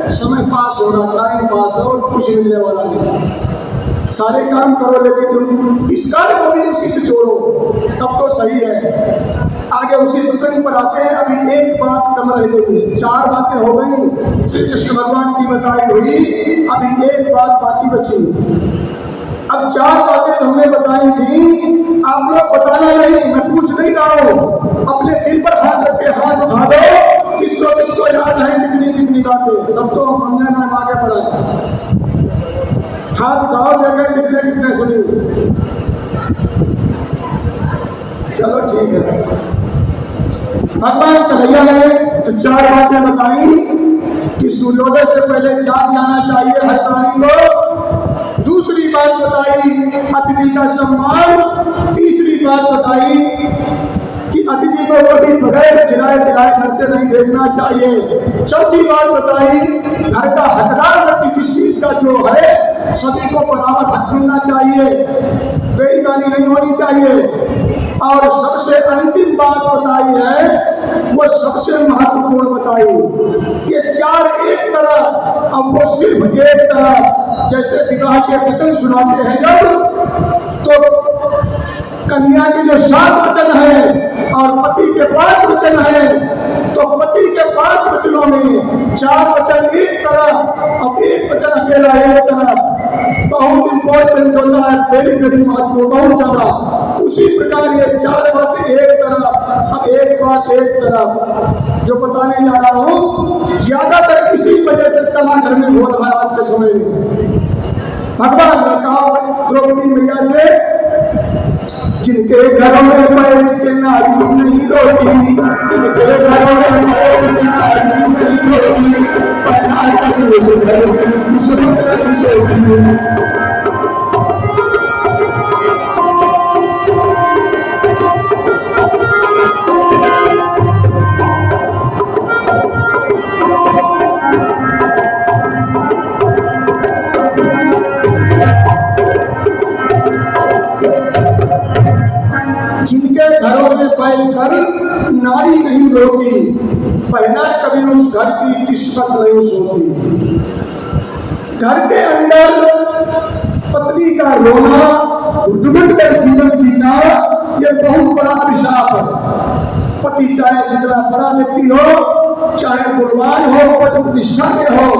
A: समय पास हो रहा, टाइम पास हो और कुछ मिलने वाला नहीं। सारे काम करो लेकिन इस कार्य को भी उसी से जोड़ो, तब तो सही है। आगे उसी प्रसंग पर आते हैं। अभी एक बात कम रह गई है, चार बातें हो गई श्री कृष्ण भगवान की बताई हुई, अभी एक बात बाकी बची। अब चार बातें तो हमने बताई थी, आप लोग बताना नहीं, मैं पूछ नहीं रहा हूं। अपने दिल पर हाथ रख के हाथ उठा दो, किसको किसको याद है कितनी कितनी बातें, तब तो हम समझे ना आगे बढ़े। हाथ उठाओ, देखा किसने किसने सुनी। चलो ठीक है। भगवान कन्हैया ने तो चार बातें बताई कि सूर्योदय से पहले जाग जाना चाहिए हर प्राणी को। दूसरी बात बताई अतिथि का सम्मान। तीसरी बात बताई कि अतिथि को कभी बगैर खिलाए पिलाए घर से नहीं भेजना चाहिए। चौथी बात बताई घर का हकदार व्यक्ति जिस चीज का जो है सभी को बराबर हक मिलना चाहिए, बेईमानी नहीं होनी चाहिए। और सबसे अंतिम बात बताई है, वो सबसे महत्वपूर्ण बताई। ये चार एक तरह, अब वो सिर्फ एक तरह। जैसे विवाह के वचन सुनाते हैं जब, तो कन्या के जो 7 वचन है और पति के 5 वचन है, तो पति के 5 वचनों में 4 वचन एक तरह और एक वचन अकेला एक तरह। बहुत इंपॉर्टेंट होता है, वेरी वेरी महत्वपूर्ण, बहुत ज्यादा। उसी प्रकार ये 4 बातें एक तरह, अब एक बात एक तरह जो बताने जा रहा हूं, ज्यादातर इसी वजह से कला घर में हो रहा है आज के समय में। भगवान ने कहा द्रौपदी मैया से, जिनके घरों में बैठ के नारी नहीं रोटी, जिनके घरों में बैठ के नारी नहीं रोटी, पहना कर उस घर में सुंदर सोती। जिनके घरों में बैठकर नारी नहीं रोती, पहना कभी उस घर की किस्मत नहीं सोती। घर के अंदर पत्नी का रोना, घुट-घुट कर जीवन जीना, ये बहुत बड़ा अभिशाप है। पति चाहे जितना बड़ा व्यक्ति हो, चाहे गुणवान हो, पद प्रतिष्ठा में हो,